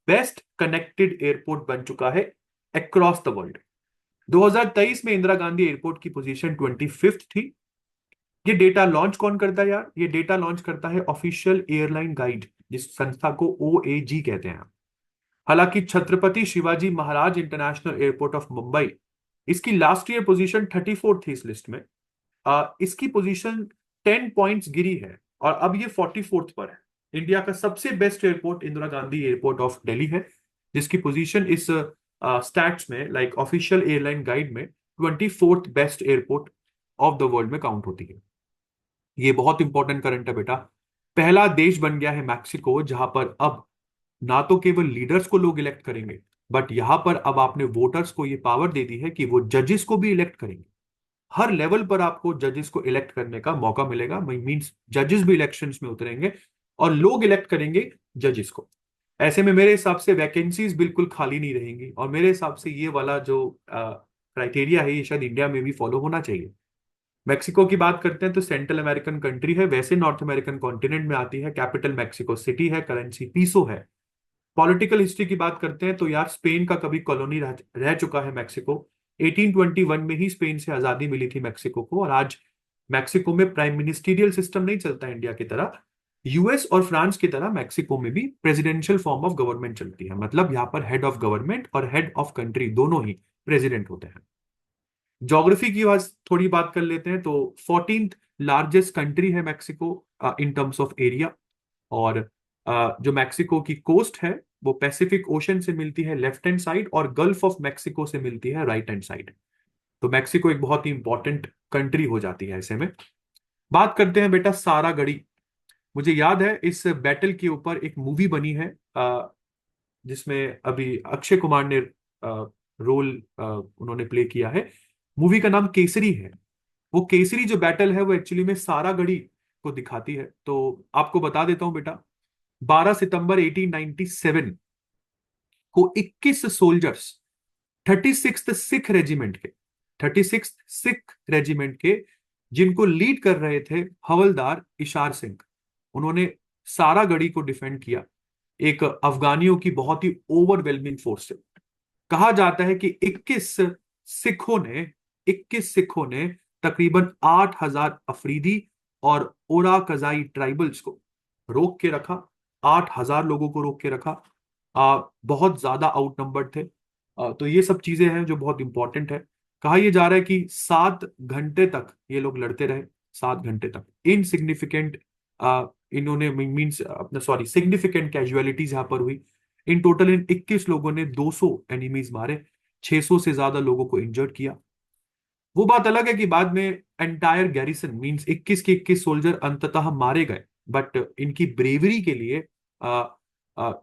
best connected airport बन चुका है अक्रॉस द वर्ल्ड। 2023 में इंदिरा गांधी एयरपोर्ट की पोजीशन 25th थी। ये डेटा लॉन्च कौन करता है यार? ये डेटा लॉन्च करता है ऑफिशियल एयरलाइन गाइड, जिस संस्था को ओएजी कहते हैं। हालांकि Chhatrapati Shivaji Maharaj international airport of Mumbai, इसकी लास्ट ईयर पोजीशन 34 थी इस लिस्ट में। इसकी पोजीशन 10 पॉइंट्स गिरी है, और अब ये 44th पर है। इंडिया का सबसे best airport Indira Gandhi airport of Delhi है, जिसकी पोजीशन इस स्टैट्स में, लाइक ऑफिशियल एयरलाइन गाइड में, 24th best airport of the world में काउंट होती है। ये बहुत इंपॉर्टेंट करंट है बेटा। पहला देश बन गया है मैक्सिको, जहां पर अब ना तो केवल लीडर्स को लोग इलेक्ट करेंगे, बट यहां पर अब आपने वोटर्स को ये पावर दे दी है कि वो जजेस को भी इलेक्ट करेंगे। हर लेवल पर आपको जजेस को इलेक्ट करने का मौका मिलेगा। मींस जजेस भी इलेक्शंस में उतरेंगे और लोग इलेक्ट करेंगे जजेस को। ऐसे में मेरे हिसाब से वैकेंसीज बिल्कुल खाली नहीं रहेंगी, और मेरे हिसाब से ये वाला जो क्राइटेरिया है, ये शायद इंडिया में भी फॉलो होना चाहिए। मेक्सिको की बात करते हैं तो सेंट्रल अमेरिकन कंट्री है, वैसे नॉर्थ अमेरिकन कॉन्टिनेंट में आती है। कैपिटल मेक्सिको सिटी है, करेंसी पीसो है। पॉलिटिकल हिस्ट्री की बात करते हैं तो यार स्पेन का कभी कॉलोनी रह चुका है मैक्सिको। 1821 में ही स्पेन से आजादी मिली थी मैक्सिको को, और आज मैक्सिको में प्राइम मिनिस्टीरियल सिस्टम नहीं चलता इंडिया की तरह। यूएस और फ्रांस की तरह मैक्सिको में भी प्रेसिडेंशियल फॉर्म ऑफ गवर्नमेंट चलती है, मतलब यहाँ पर हेड ऑफ गवर्नमेंट और हेड ऑफ कंट्री दोनों ही प्रेसिडेंट होते हैं। ज्योग्राफी की बात थोड़ी बात कर लेते हैं तो 14th लार्जेस्ट कंट्री है Mexico in terms of area. और जो मैक्सिको की कोस्ट है वो पैसिफिक ओशन से मिलती है लेफ्ट हैंड साइड, और गल्फ ऑफ मैक्सिको से मिलती है राइट हैंड साइड। तो मैक्सिको एक बहुत ही इंपॉर्टेंट कंट्री हो जाती है ऐसे में। बात करते हैं बेटा सारागढ़ी। मुझे याद है इस बैटल के ऊपर एक मूवी बनी है जिसमें अभी अक्षय कुमार ने रोल उन्होंने प्ले किया है। मूवी का नाम केसरी है। वो केसरी जो बैटल है वो एक्चुअली में सारागढ़ी को दिखाती है। तो आपको बता देता हूं बेटा, 12 सितंबर 1897 को 21 सोल्जर्स 36th सिख रेजिमेंट के 36th सिख रेजिमेंट के, जिनको लीड कर रहे थे हवलदार इशार सिंह, उन्होंने सारागढ़ी को डिफेंड किया एक अफगानियों की बहुत ही ओवरवेलमिंग फोर्स से। कहा जाता है कि 21 सिखों ने तकरीबन 8,000 अफरीदी और ओराकजाई ट्राइबल्स को रोक के रखा। 8,000 लोगों को रोक के रखा। बहुत ज्यादा आउटनंबर्ड थे। तो ये सब चीजें हैं जो बहुत इंपॉर्टेंट है। कहा यह जा रहा है कि 7 घंटे तक ये लोग लड़ते रहे। 7 घंटे तक इनसिग्निफिकेंट इन्होंने मीन्स अपना सॉरी सिग्निफिकेंट कैजुअलिटीज यहां पर हुई। इन टोटल इन 21 लोगों ने 200 एनिमीज मारे, 600 से ज्यादा लोगों को इंजर्ड किया। वो बात अलग है कि बाद में एंटायर गैरिसन मींस 21 के 21 सोल्जर अंततः मारे गए, बट इनकी ब्रेवरी के लिए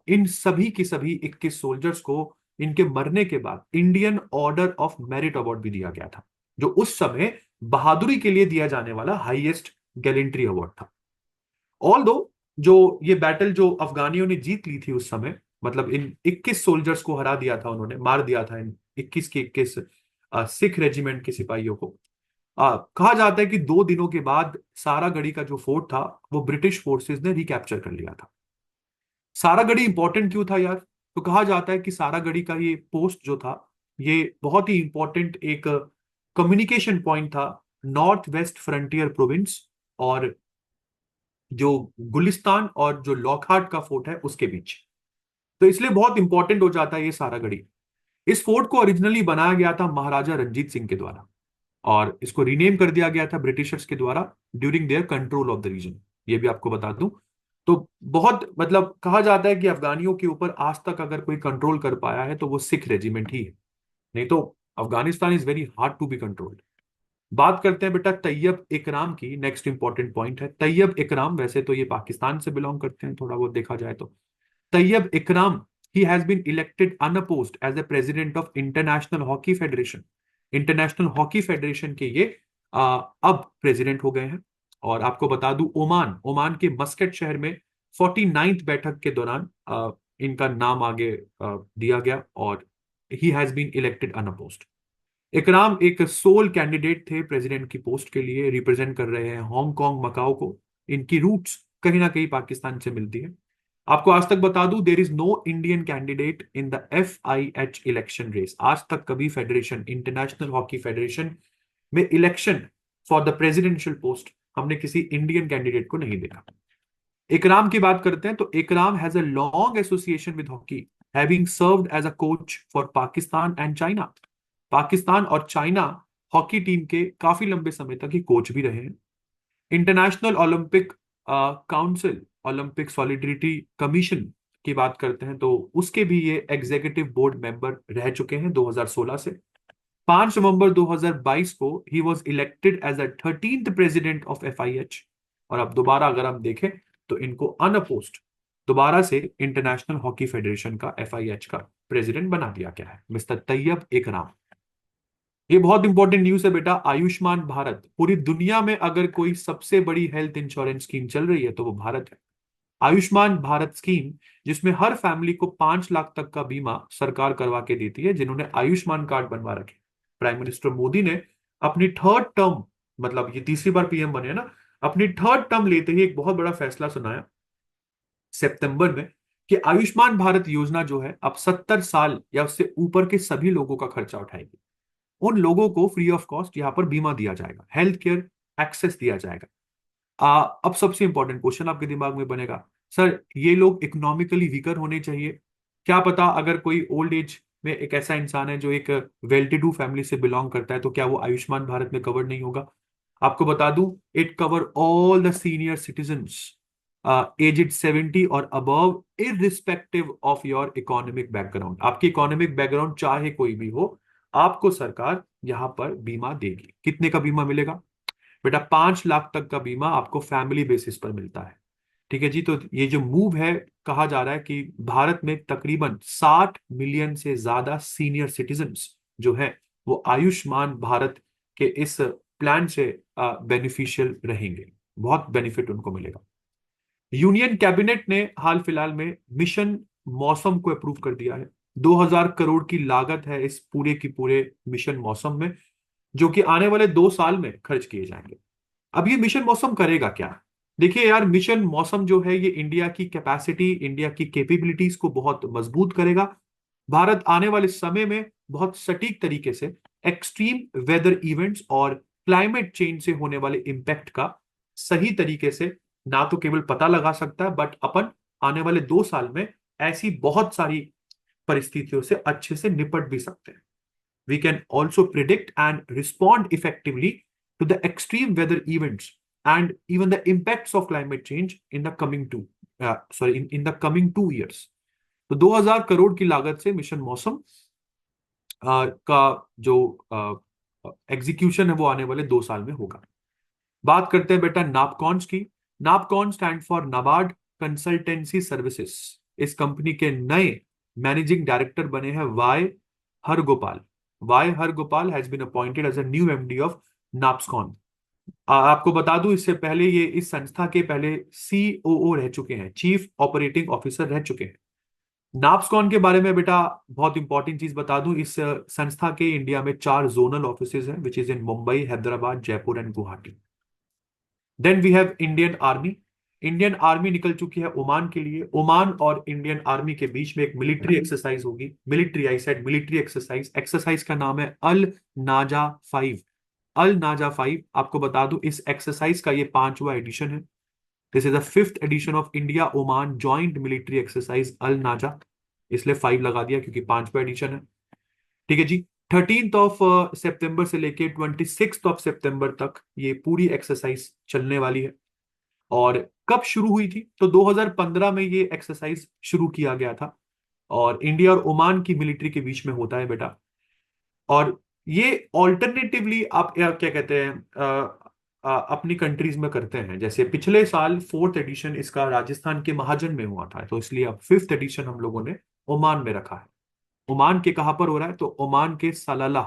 इन सभी के सभी 21 सोल्जर्स को इनके मरने के बाद Indian order of merit award भी दिया गया था, जो उस समय बहादुरी के लिए दिया जाने वाला हाईएस्ट गैलेंट्री अवार्ड था। ऑल दो जो ये बैटल जो अफगानियों ने जीत ली थी उस समय, मतलब इन 21 सोल्जर्स को हरा दिया था, उन्होंने मार दिया था इन 21 के 21 सिख रेजिमेंट के सिपाहियों को। कहा जाता है कि 2 दिनों के बाद सारागढ़ी का जो फोर्ट था वो ब्रिटिश फोर्सेस ने रिकैप्चर कर लिया था। सारागढ़ी इंपॉर्टेंट क्यों था यार? तो कहा जाता है कि सारागढ़ी का ये पोस्ट जो था ये बहुत ही इंपॉर्टेंट एक कम्युनिकेशन पॉइंट था नॉर्थ वेस्ट फ्रंटियर प्रोविंस और जो गुलिस्तान और जो लॉकहार्ट का फोर्ट है उसके बीच। तो इसलिए बहुत इंपॉर्टेंट हो जाता है ये सारागढ़ी। इस फोर्ट को ओरिजिनली बनाया गया था महाराजा रंजीत सिंह के द्वारा, और इसको रीनेम कर दिया गया था ब्रिटिशर्स के द्वारा during their control of the region. ये भी आपको बता दूं। तो बहुत मतलब कहा जाता है कि अफगानियों के ऊपर आज तक अगर कोई कंट्रोल कर पाया है तो वो सिख रेजिमेंट ही है, नहीं तो Afghanistan is very hard to be controlled. बात करते हैं बेटा तैयब इकराम की। नेक्स्ट इंपॉर्टेंट पॉइंट है तैयब इकराम। वैसे तो ये पाकिस्तान से बिलोंग करते हैं थोड़ा बहुत देखा जाए तो। Tayyab Ikram he has been elected unopposed as a president of international hockey federation. International hockey federation के ये अब प्रेसिडेंट हो गए हैं। और आपको बता दूं ओमान ओमान के मस्कट शहर में 49th बैठक के दौरान इनका नाम आगे दिया गया, और he has been elected unopposed. Ikram एक सोल कैंडिडेट थे प्रेसिडेंट की पोस्ट के लिए, रिप्रेजेंट कर रहे हैं हांगकांग मकाओ को। इनकी रूट्स कहीं ना कहीं पाकिस्तान से मिलती है। आपको आज तक बता दूं there is no Indian candidate in the FIH election race. आज तक कभी फेडरेशन इंटरनेशनल हॉकी फेडरेशन में election for the presidential post हमने किसी इंडियन कैंडिडेट को नहीं देखा। इकराम की बात करते हैं तो Ikram has a long association with hockey, having served as a coach for Pakistan and China. Pakistan और चाइना हॉकी टीम के काफी लंबे समय तक ही कोच भी रहे हैं। International Olympic council Olympic solidarity commission की बात करते हैं तो उसके भी ये एग्जीक्यूटिव बोर्ड मेंबर रह चुके हैं 2016 से। 5 नवंबर 2022 को he was elected as a 13th president of FIH। और अब दोबारा अगर हम देखें तो इनको अनअपोज्ड दोबारा से इंटरनेशनल हॉकी फेडरेशन का FIH का प्रेसिडेंट बना दिया गया है मिस्टर तैयब इकराम। ये बहुत इंपॉर्टेंट न्यूज है बेटा। आयुष्मान भारत, पूरी दुनिया में अगर कोई सबसे बड़ी हेल्थ इंश्योरेंस स्कीम चल रही है तो वो भारत है। आयुष्मान भारत स्कीम जिसमें हर फैमिली को 5 लाख तक का बीमा सरकार करवा के देती है। जिन्होंने आयुष्मान कार्ड बनवा रखे, प्राइम मिनिस्टर मोदी ने अपनी थर्ड टर्म, मतलब ये तीसरी बार PM बने हैं ना, अपनी थर्ड टर्म लेते ही एक बहुत बड़ा फैसला सुनाया सितंबर में कि आयुष्मान भारत योजना जो है अब 70 साल या उससे ऊपर के सभी लोगों का खर्चा उठाएगी। उन लोगों को फ्री ऑफ कॉस्ट यहाँ पर बीमा दिया जाएगा, हेल्थ केयर एक्सेस दिया जाएगा। अब सबसे इंपॉर्टेंट क्वेश्चन आपके दिमाग में बनेगा, सर ये लोग इकोनॉमिकली वीकर होने चाहिए, क्या पता अगर कोई ओल्ड एज में एक ऐसा इंसान है जो एक वेल टू डू फैमिली से बिलोंग करता है, तो क्या वो आयुष्मान भारत में कवर नहीं होगा? आपको बता दूं, it cover all the senior citizens aged 70 और above, irrespective of your economic background. आपकी इकोनॉमिक बैकग्राउंड चाहे कोई भी हो, आपको सरकार यहां पर बीमा देगी। कितने का बीमा मिलेगा बेटा? 5 लाख तक का बीमा आपको फैमिली बेसिस पर मिलता है। ठीक है जी। तो ये जो मूव है, कहा जा रहा है कि भारत में तकरीबन 60 मिलियन से ज्यादा सीनियर सिटीजन्स जो है वो आयुष्मान भारत के इस प्लान से बेनिफिशियल रहेंगे, बहुत बेनिफिट उनको मिलेगा। यूनियन कैबिनेट ने हाल फिलहाल में मिशन मौसम को अप्रूव कर दिया है। 2000 करोड़ की लागत है इस पूरे की पूरे मिशन मौसम में, जो कि आने वाले 2 साल में खर्च किए जाएंगे। अब ये मिशन मौसम करेगा क्या? देखिए यार, मिशन मौसम जो है ये इंडिया की कैपेसिटी, इंडिया की कैपेबिलिटीज को बहुत मजबूत करेगा। भारत आने वाले समय में बहुत सटीक तरीके से एक्सट्रीम वेदर इवेंट्स और क्लाइमेट चेंज से होने वाले इम्पैक्ट का सही तरीके से ना तो केवल पता लगा सकता है, बट अपन आने वाले 2 साल में ऐसी बहुत सारी परिस्थितियों से अच्छे से निपट भी सकते हैं। We can also predict and respond effectively to the extreme weather events and even the impacts of climate change in the coming in the coming 2 years। तो 2000 करोड़ की लागत से मिशन मौसम का जो एग्जीक्यूशन है वो आने वाले 2 साल में होगा। बात करते हैं बेटा नापकॉन्स की। NABCON stand for NABARD consultancy services. इस कंपनी के नए मैनेजिंग डायरेक्टर बने हैं Y Hargopal. Y Hargopal has been appointed as a new MD of NABCONS. आपको बता दूं, इससे पहले ये इस संस्था के पहले सीओओ रह चुके हैं, चीफ ऑपरेटिंग ऑफिसर रह चुके हैं। नाप्सकॉन के बारे में बेटा बहुत इंपॉर्टेंट चीज बता दूं, इस संस्था के इंडिया में 4 जोनल ऑफिसेज हैं, which is in Mumbai, Hyderabad, Jaipur and Guwahati. Then we have Indian Army. Indian Army निकल चुकी है ओमान के लिए। ओमान और इंडियन आर्मी के बीच में एक मिलिट्री एक्सरसाइज होगी। Military, I said military exercise. Exercise का नाम है अल नाजा 5। अल नाजा 5, आपको बता दूं इस एक्सरसाइज का ये 5वां एडिशन है। This is the 5th edition of India Oman joint military exercise Al Najah. इसलिए 5 लगा दिया क्योंकि 5वां एडिशन है। ठीक है जी। 13 सितंबर से लेके 26 सितंबर तक ये पूरी एक्सरसाइज चलने वाली है। और कब शुरू हुई थी? तो 2015 में ये एक्सरसाइज शुरू किया गया था, और इंडिया और ओमान की मिलिट्री के बीच में होता है बेटा। और ये ऑल्टरनेटिवली आप क्या कहते हैं, अपनी कंट्रीज में करते हैं। जैसे पिछले साल 4th एडिशन इसका राजस्थान के महाजन में हुआ था, तो इसलिए अब 5th एडिशन हम लोगों ने ओमान में रखा है। ओमान के कहां पर हो रहा है? तो ओमान के सलाला,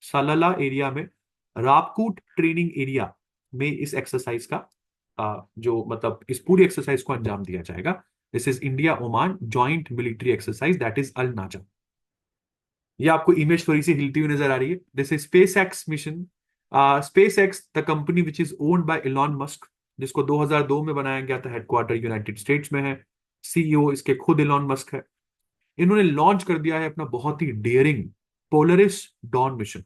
सलाला एरिया में, रापकूट ट्रेनिंग एरिया में इस एक्सरसाइज का जो मतलब इस पूरी एक्सरसाइज को अंजाम दिया जाएगा। This is India Oman joint military exercise, that is all नाजा। ये आपको इमेज थोड़ी सी हिलती हुई नजर आ रही है। This is space x mission. Space x the company which is owned by Elon Musk, जिसको 2002 में बनाया गया था, हेडक्वार्टर यूनाइटेड स्टेट्स में है, सीईओ इसके खुद इलॉन मस्क है। इन्होंने लॉन्च कर दिया है अपना बहुत ही डेयरिंग पोलरिस डॉन मिशन।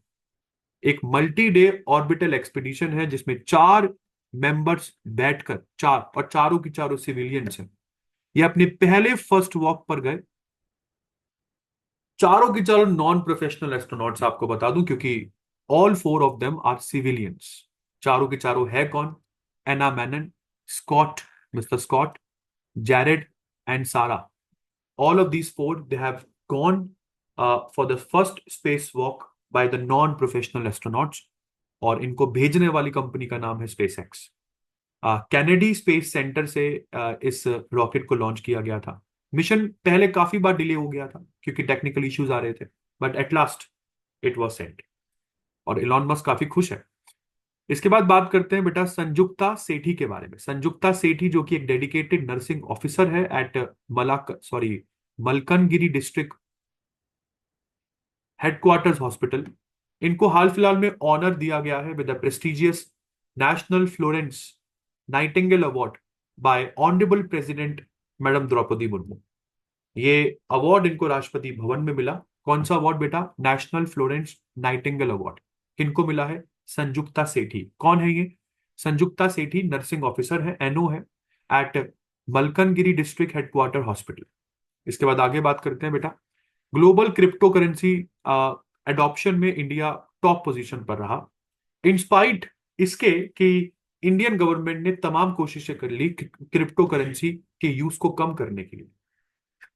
एक मल्टी डे ऑर्बिटल एक्सपीडिशन है जिसमें 4 मेंबर्स बैठकर, चार, और चारों की चारों सिविलियंस हैं। ये अपने पहले फर्स्ट वॉक पर गए। चारों की चारों नॉन प्रोफेशनल एस्ट्रोनॉट्स, आपको बता दूं, क्योंकि all 4 of them are civilians. चारों के चारों है कौन? Anna Menon, Scott, mister Scott, Jared and Sarah. All of these 4 they have gone for the first spacewalk by the non-professional astronauts, और इनको भेजने वाली कंपनी का नाम है स्पेसएक्स। कैनेडी स्पेस सेंटर से इस रॉकेट को लॉन्च किया गया था। मिशन पहले काफी बार डिले हो गया था क्योंकि टेक्निकल इश्यूज आ रहे थे, but at last it was sent, और इलॉन मस्क काफी खुश है। इसके बाद बात करते हैं बेटा संजुक्ता सेठी के बारे में। संजुक्ता सेठी जो कि एक डेडिकेटेड नर्सिंग ऑफिसर है at Malkangiri district headquarters hospital. इनको हाल फिलहाल में ऑनर दिया गया है with the prestigious national Florence Nightingale award by honourable president madam Droupadi Murmu. ये अवार्ड इनको राष्ट्रपति भवन में मिला। कौन सा अवार्ड बेटा? National Florence Nightingale award. किनको मिला है? संजुक्ता सेठी। कौन है ये? संजुक्ता सेठी नर्सिंग ऑफिसर है, एनओ है, at Malkangiri district headquarter hospital. इसके बाद आगे बात करते हैं बेटा। ग्लोबल क्रिप्टो करेंसी एडॉप्शन में इंडिया टॉप पोजीशन पर रहा, इंस्पाइट इसके कि इंडियन गवर्नमेंट ने तमाम कोशिशें कर ली क्रिप्टो करेंसी के यूज को कम करने के लिए।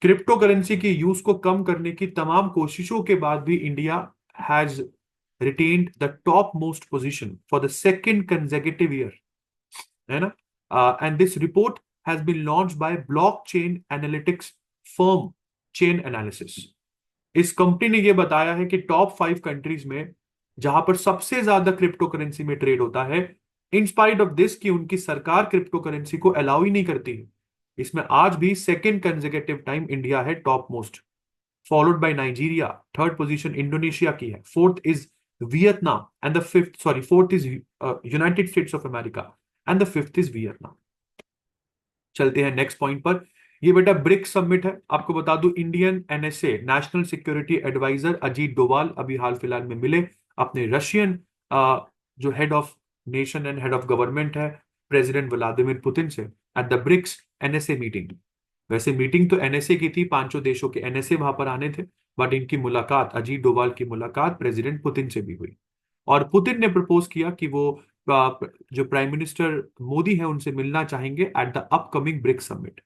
क्रिप्टो करेंसी के यूज को कम करने की तमाम कोशिशों के बाद भी India has retained the top most position for the second consecutive year, है ना। And this report has been launch by blockchain analytics firm Chainalysis. इस कंपनी ने यह बताया है कि टॉप 5 कंट्रीज में जहां पर सबसे ज्यादा क्रिप्टो करेंसी में ट्रेड होता है, इन स्पाइट ऑफ दिस कि उनकी सरकार क्रिप्टो करेंसी को अलाउ ही नहीं करती है, इसमें आज भी सेकेंड कंसेक्यूटिव टाइम इंडिया है top most, followed by Nigeria. Third position Indonesia की है। Fourth is Vietnam and the fifth, sorry, fourth is United states of America and the fifth is Vietnam. चलते हैं नेक्स्ट पॉइंट पर। ये बेटा BRICS summit है। आपको बता दूं, Indian NSA national security adviser Ajit Doval अभी हाल फिलहाल में मिले अपने रशियन जो head of nation and head of government है, प्रेसिडेंट व्लादिमीर पुतिन से, at the BRICS NSA meeting. वैसे मीटिंग तो एनएसए की थी, 5 देशों के एनएसए वहां पर आने थे, बट इनकी मुलाकात, अजीत डोभाल की मुलाकात प्रेसिडेंट पुतिन से भी हुई। और पुतिन ने प्रपोज किया कि वो जो प्राइम मिनिस्टर मोदी है उनसे मिलना चाहेंगे at the upcoming BRICS summit.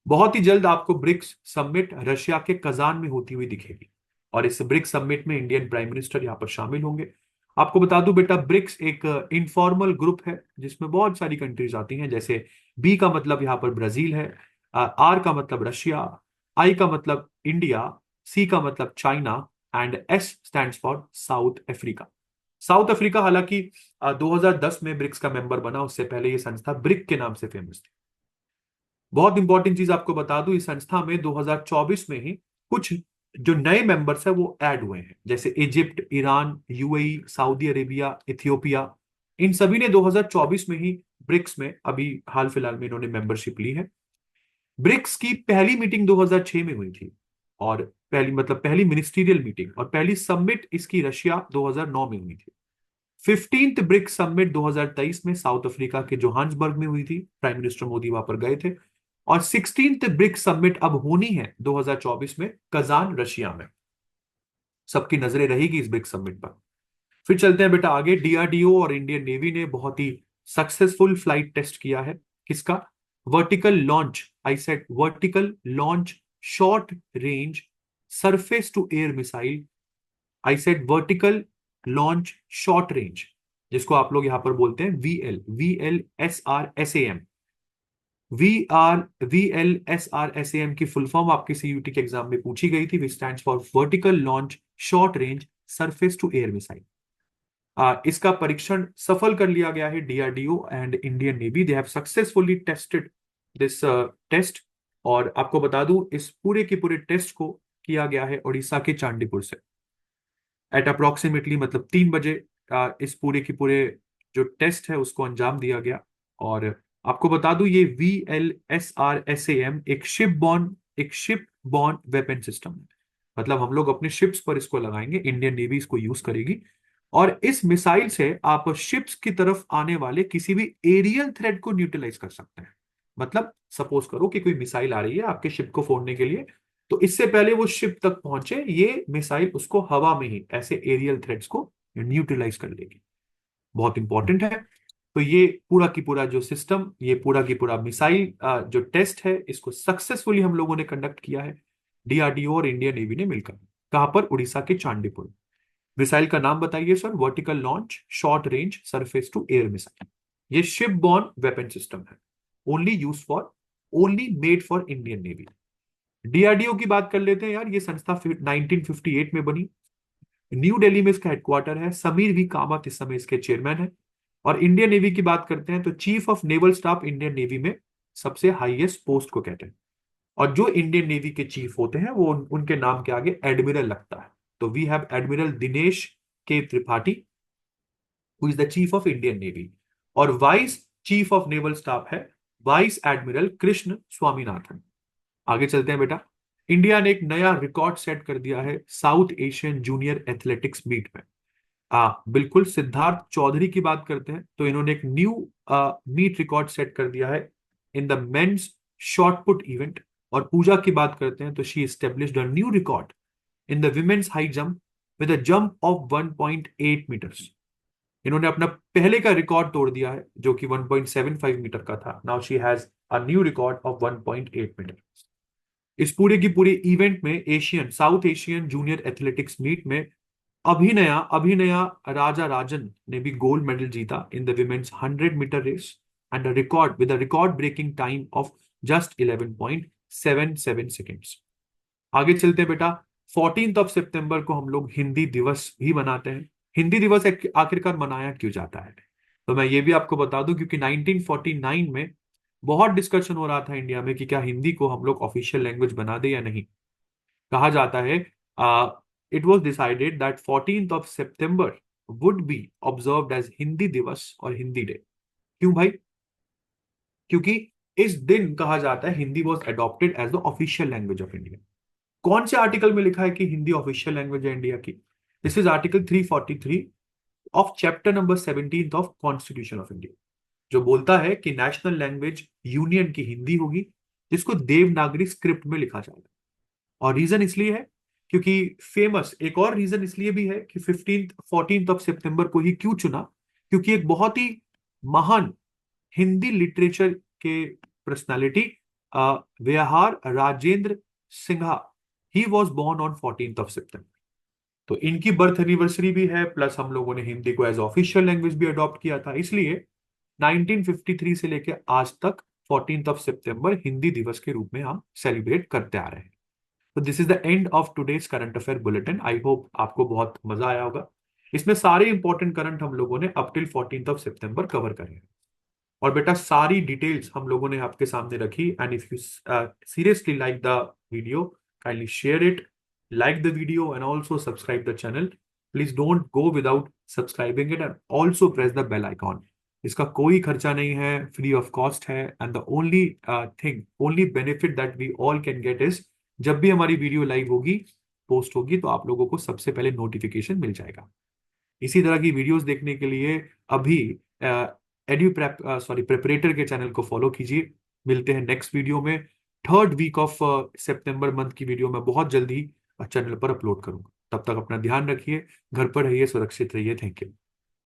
बहुत ही जल्द आपको ब्रिक्स समिट रशिया के कजान में होती हुई दिखेगी, और इस ब्रिक्स समिट में इंडियन प्राइम मिनिस्टर यहाँ पर शामिल होंगे। आपको बता दूं बेटा, ब्रिक्स एक इनफॉर्मल ग्रुप है जिसमें बहुत सारी कंट्रीज आती हैं। जैसे बी का मतलब यहाँ पर ब्राजील है, आर का मतलब रशिया, आई का मतलब इंडिया, सी का मतलब China, and S stands for south Africa. South Africa हालांकि 2010 में ब्रिक्स का मेंबर बना, उससे पहले ये संस्था ब्रिक के नाम से फेमस थी। बहुत इंपॉर्टेंट चीज आपको बता दूं, इस संस्था में 2024 में ही कुछ जो नए मेंबर्स है वो ऐड हुए हैं, जैसे Egypt, Iran, UAE, Saudi Arabia, Ethiopia. इन सभी ने 2024 में ही ब्रिक्स में अभी हाल फिलहाल में इन्होंने मेंबरशिप ली है। ब्रिक्स की पहली मीटिंग 2006 में हुई थी, और पहली मिनिस्ट्रियल मीटिंग और पहली समिट इसकी रशिया 2009 में हुई थी। 15th ब्रिक्स समिट 2023 में साउथ अफ्रीका के जोहान्सबर्ग में हुई थी, प्राइम मिनिस्टर मोदी वहां पर गए थे। और 16th ब्रिक्स समिट अब होनी है 2024 में कजान रशिया में। सबकी नजरें रहेगी इस ब्रिक्स समिट पर। फिर चलते हैं बेटा आगे। डीआरडीओ और इंडियन नेवी ने बहुत ही सक्सेसफुल फ्लाइट टेस्ट किया है। किसका? Vertical launch, I said vertical launch short range surface to air missile. I said vertical launch short range, जिसको आप लोग यहां पर बोलते हैं VLSRSAM। VLSRSAM की फुल फॉर्म आपके सीयूटी के एग्जाम में पूछी गई थी, which stands for vertical launch short range surface to air missile. इसका परीक्षण सफल कर लिया गया है DRDO and Indian Navy, they have successfully tested this test. और आपको बता दूं, इस पूरे के पूरे टेस्ट को किया गया है उड़ीसा के चांदीपुर से, एट अप्रोक्सीमेटली मतलब 3 बजे इस पूरे की पूरे जो टेस्ट है उसको अंजाम दिया गया। और आपको बता दूं, ये VLSRSAM एक शिप बॉर्न वेपन सिस्टम है। मतलब हम लोग अपने शिप्स पर इसको लगाएंगे, इंडियन नेवी इसको यूज करेगी, और इस मिसाइल से आप शिप्स की तरफ आने वाले किसी भी एरियल थ्रेट को न्यूट्रलाइज कर सकते हैं। मतलब सपोज करो कि कोई मिसाइल आ रही है आपके शिप को फोड़ने के लिए, तो इससे पहले वो शिप तक पहुंचे ये मिसाइल उसको हवा में ही ऐसे एरियल थ्रेट्स को न्यूट्रलाइज कर लेगी। बहुत इंपॉर्टेंट है। तो ये पूरा की पूरा जो सिस्टम, ये पूरा की पूरा मिसाइल जो टेस्ट है, इसको सक्सेसफुली हम लोगों ने कंडक्ट किया है, डीआरडीओ और इंडियन नेवी ने मिलकर। कहां पर? उड़ीसा के चांदीपुर। मिसाइल का नाम बताइए sir? Vertical launch short range surface to air missile. ये शिप बॉर्न वेपन सिस्टम है, only use for, only made for Indian Navy. DRDO की बात कर लेते हैं यार। ये संस्था 1958 में बनी, न्यू दिल्ली में इसका हेडक्वार्टर है, समीर वी कामत इस समय इसके चेयरमैन है। और इंडियन नेवी की बात करते हैं तो chief of naval staff Indian navy में सबसे हाईएस्ट पोस्ट को कहते हैं, और जो इंडियन नेवी के चीफ होते हैं वो उनके नाम के आगे एडमिरल लगता है। तो we have admiral Dinesh K Tripathi, who is the chief of Indian navy. और vice chief of naval staff है वाइस एडमिरल कृष्ण स्वामीनाथन। आगे चलते हैं बेटा। इंडिया ने एक नया रिकॉर्ड सेट कर दिया है South Asian junior athletics meet में। बिल्कुल, सिद्धार्थ चौधरी की बात करते हैं तो इन्होंने एक न्यू मीट रिकॉर्ड सेट कर दिया है in the men's shot put event. और पूजा की बात करते हैं तो she established a new record in the women's high jump with a jump of 1.8 metres. इन्होंने अपना पहले का रिकॉर्ड तोड़ दिया है जो कि 1.75 मीटर का था। Now she has a new record of 1.8 metre. इस पूरे की पूरे इवेंट में Asian South Asian junior athletics meet में अभिनया अभिनया राजा राजन ने भी गोल्ड मेडल जीता in the women's 100 metre race and record with a record breaking time of just 11.77 seconds. आगे चलते हैं बेटा। 14 सितंबर को हम लोग हिंदी दिवस भी मनाते हैं। हिंदी दिवस आखिरकार मनाया क्यों जाता है, तो मैं ये भी आपको बता दूं क्योंकि 1949 में बहुत डिस्कशन हो रहा था इंडिया में कि क्या हिंदी को हम लोग ऑफिशियल लैंग्वेज बना दे या नहीं। कहा जाता है इट वॉज डिसाइडेड दैट 14 सितंबर would be observed as Hindi Diwas और हिंदी डे। क्यों भाई? क्योंकि इस दिन कहा जाता है Hindi was adopted as the official language of India. कौन से आर्टिकल में लिखा है कि हिंदी ऑफिशियल लैंग्वेज है इंडिया की? This is article 343 of chapter number 17 of constitution of India, जो बोलता है कि नेशनल लैंग्वेज यूनियन की हिंदी होगी जिसको देवनागरी स्क्रिप्ट में लिखा जाएगा। और रीजन इसलिए है क्योंकि फेमस एक और रीजन इसलिए भी है कि 14 सितंबर को ही क्यों चुना, क्योंकि एक बहुत ही महान हिंदी लिटरेचर के personality Beohar Rajendra Sinha he was born on 14 September. तो इनकी बर्थ एनिवर्सरी भी है, प्लस हम लोगों ने हिंदी को एज ऑफिशियल लैंग्वेज भी अडॉप्ट किया था, इसलिए 1953 से लेके आज तक 14 सितंबर हिंदी दिवस के रूप में हम सेलिब्रेट करते आ रहे हैं। तो this is the end of today's current affair bulletin. I hope आपको बहुत मजा आया होगा। इसमें सारे इंपॉर्टेंट करंट हम लोगों ने अप टिल 14 सितंबर कवर करे हैं। और बेटा सारी डिटेल्स हम लोगों ने आपके सामने रखी। And if you seriously like the video, kindly share it, like the video and also subscribe the channel. Please don't go without subscribing it and also press the bell icon. इसका कोई खर्चा नहीं है, फ्री ऑफ कॉस्ट है। And the only thing, only benefit that we all can get is जब भी हमारी video live होगी, पोस्ट होगी, तो आप लोगों को सबसे पहले नोटिफिकेशन मिल जाएगा। इसी तरह की वीडियोस देखने के लिए अभी एड्यू प्रेप सॉरी प्रेपरेटर के चैनल को फॉलो कीजिए। मिलते हैं नेक्स्ट वीडियो में। थर्ड वीक ऑफ सितंबर मंथ की वीडियो मैं बहुत जल्दी चैनल पर अपलोड करूंगा। तब तक अपना ध्यान रखिए, घर पर रहिए, सुरक्षित रहिए। Thank you.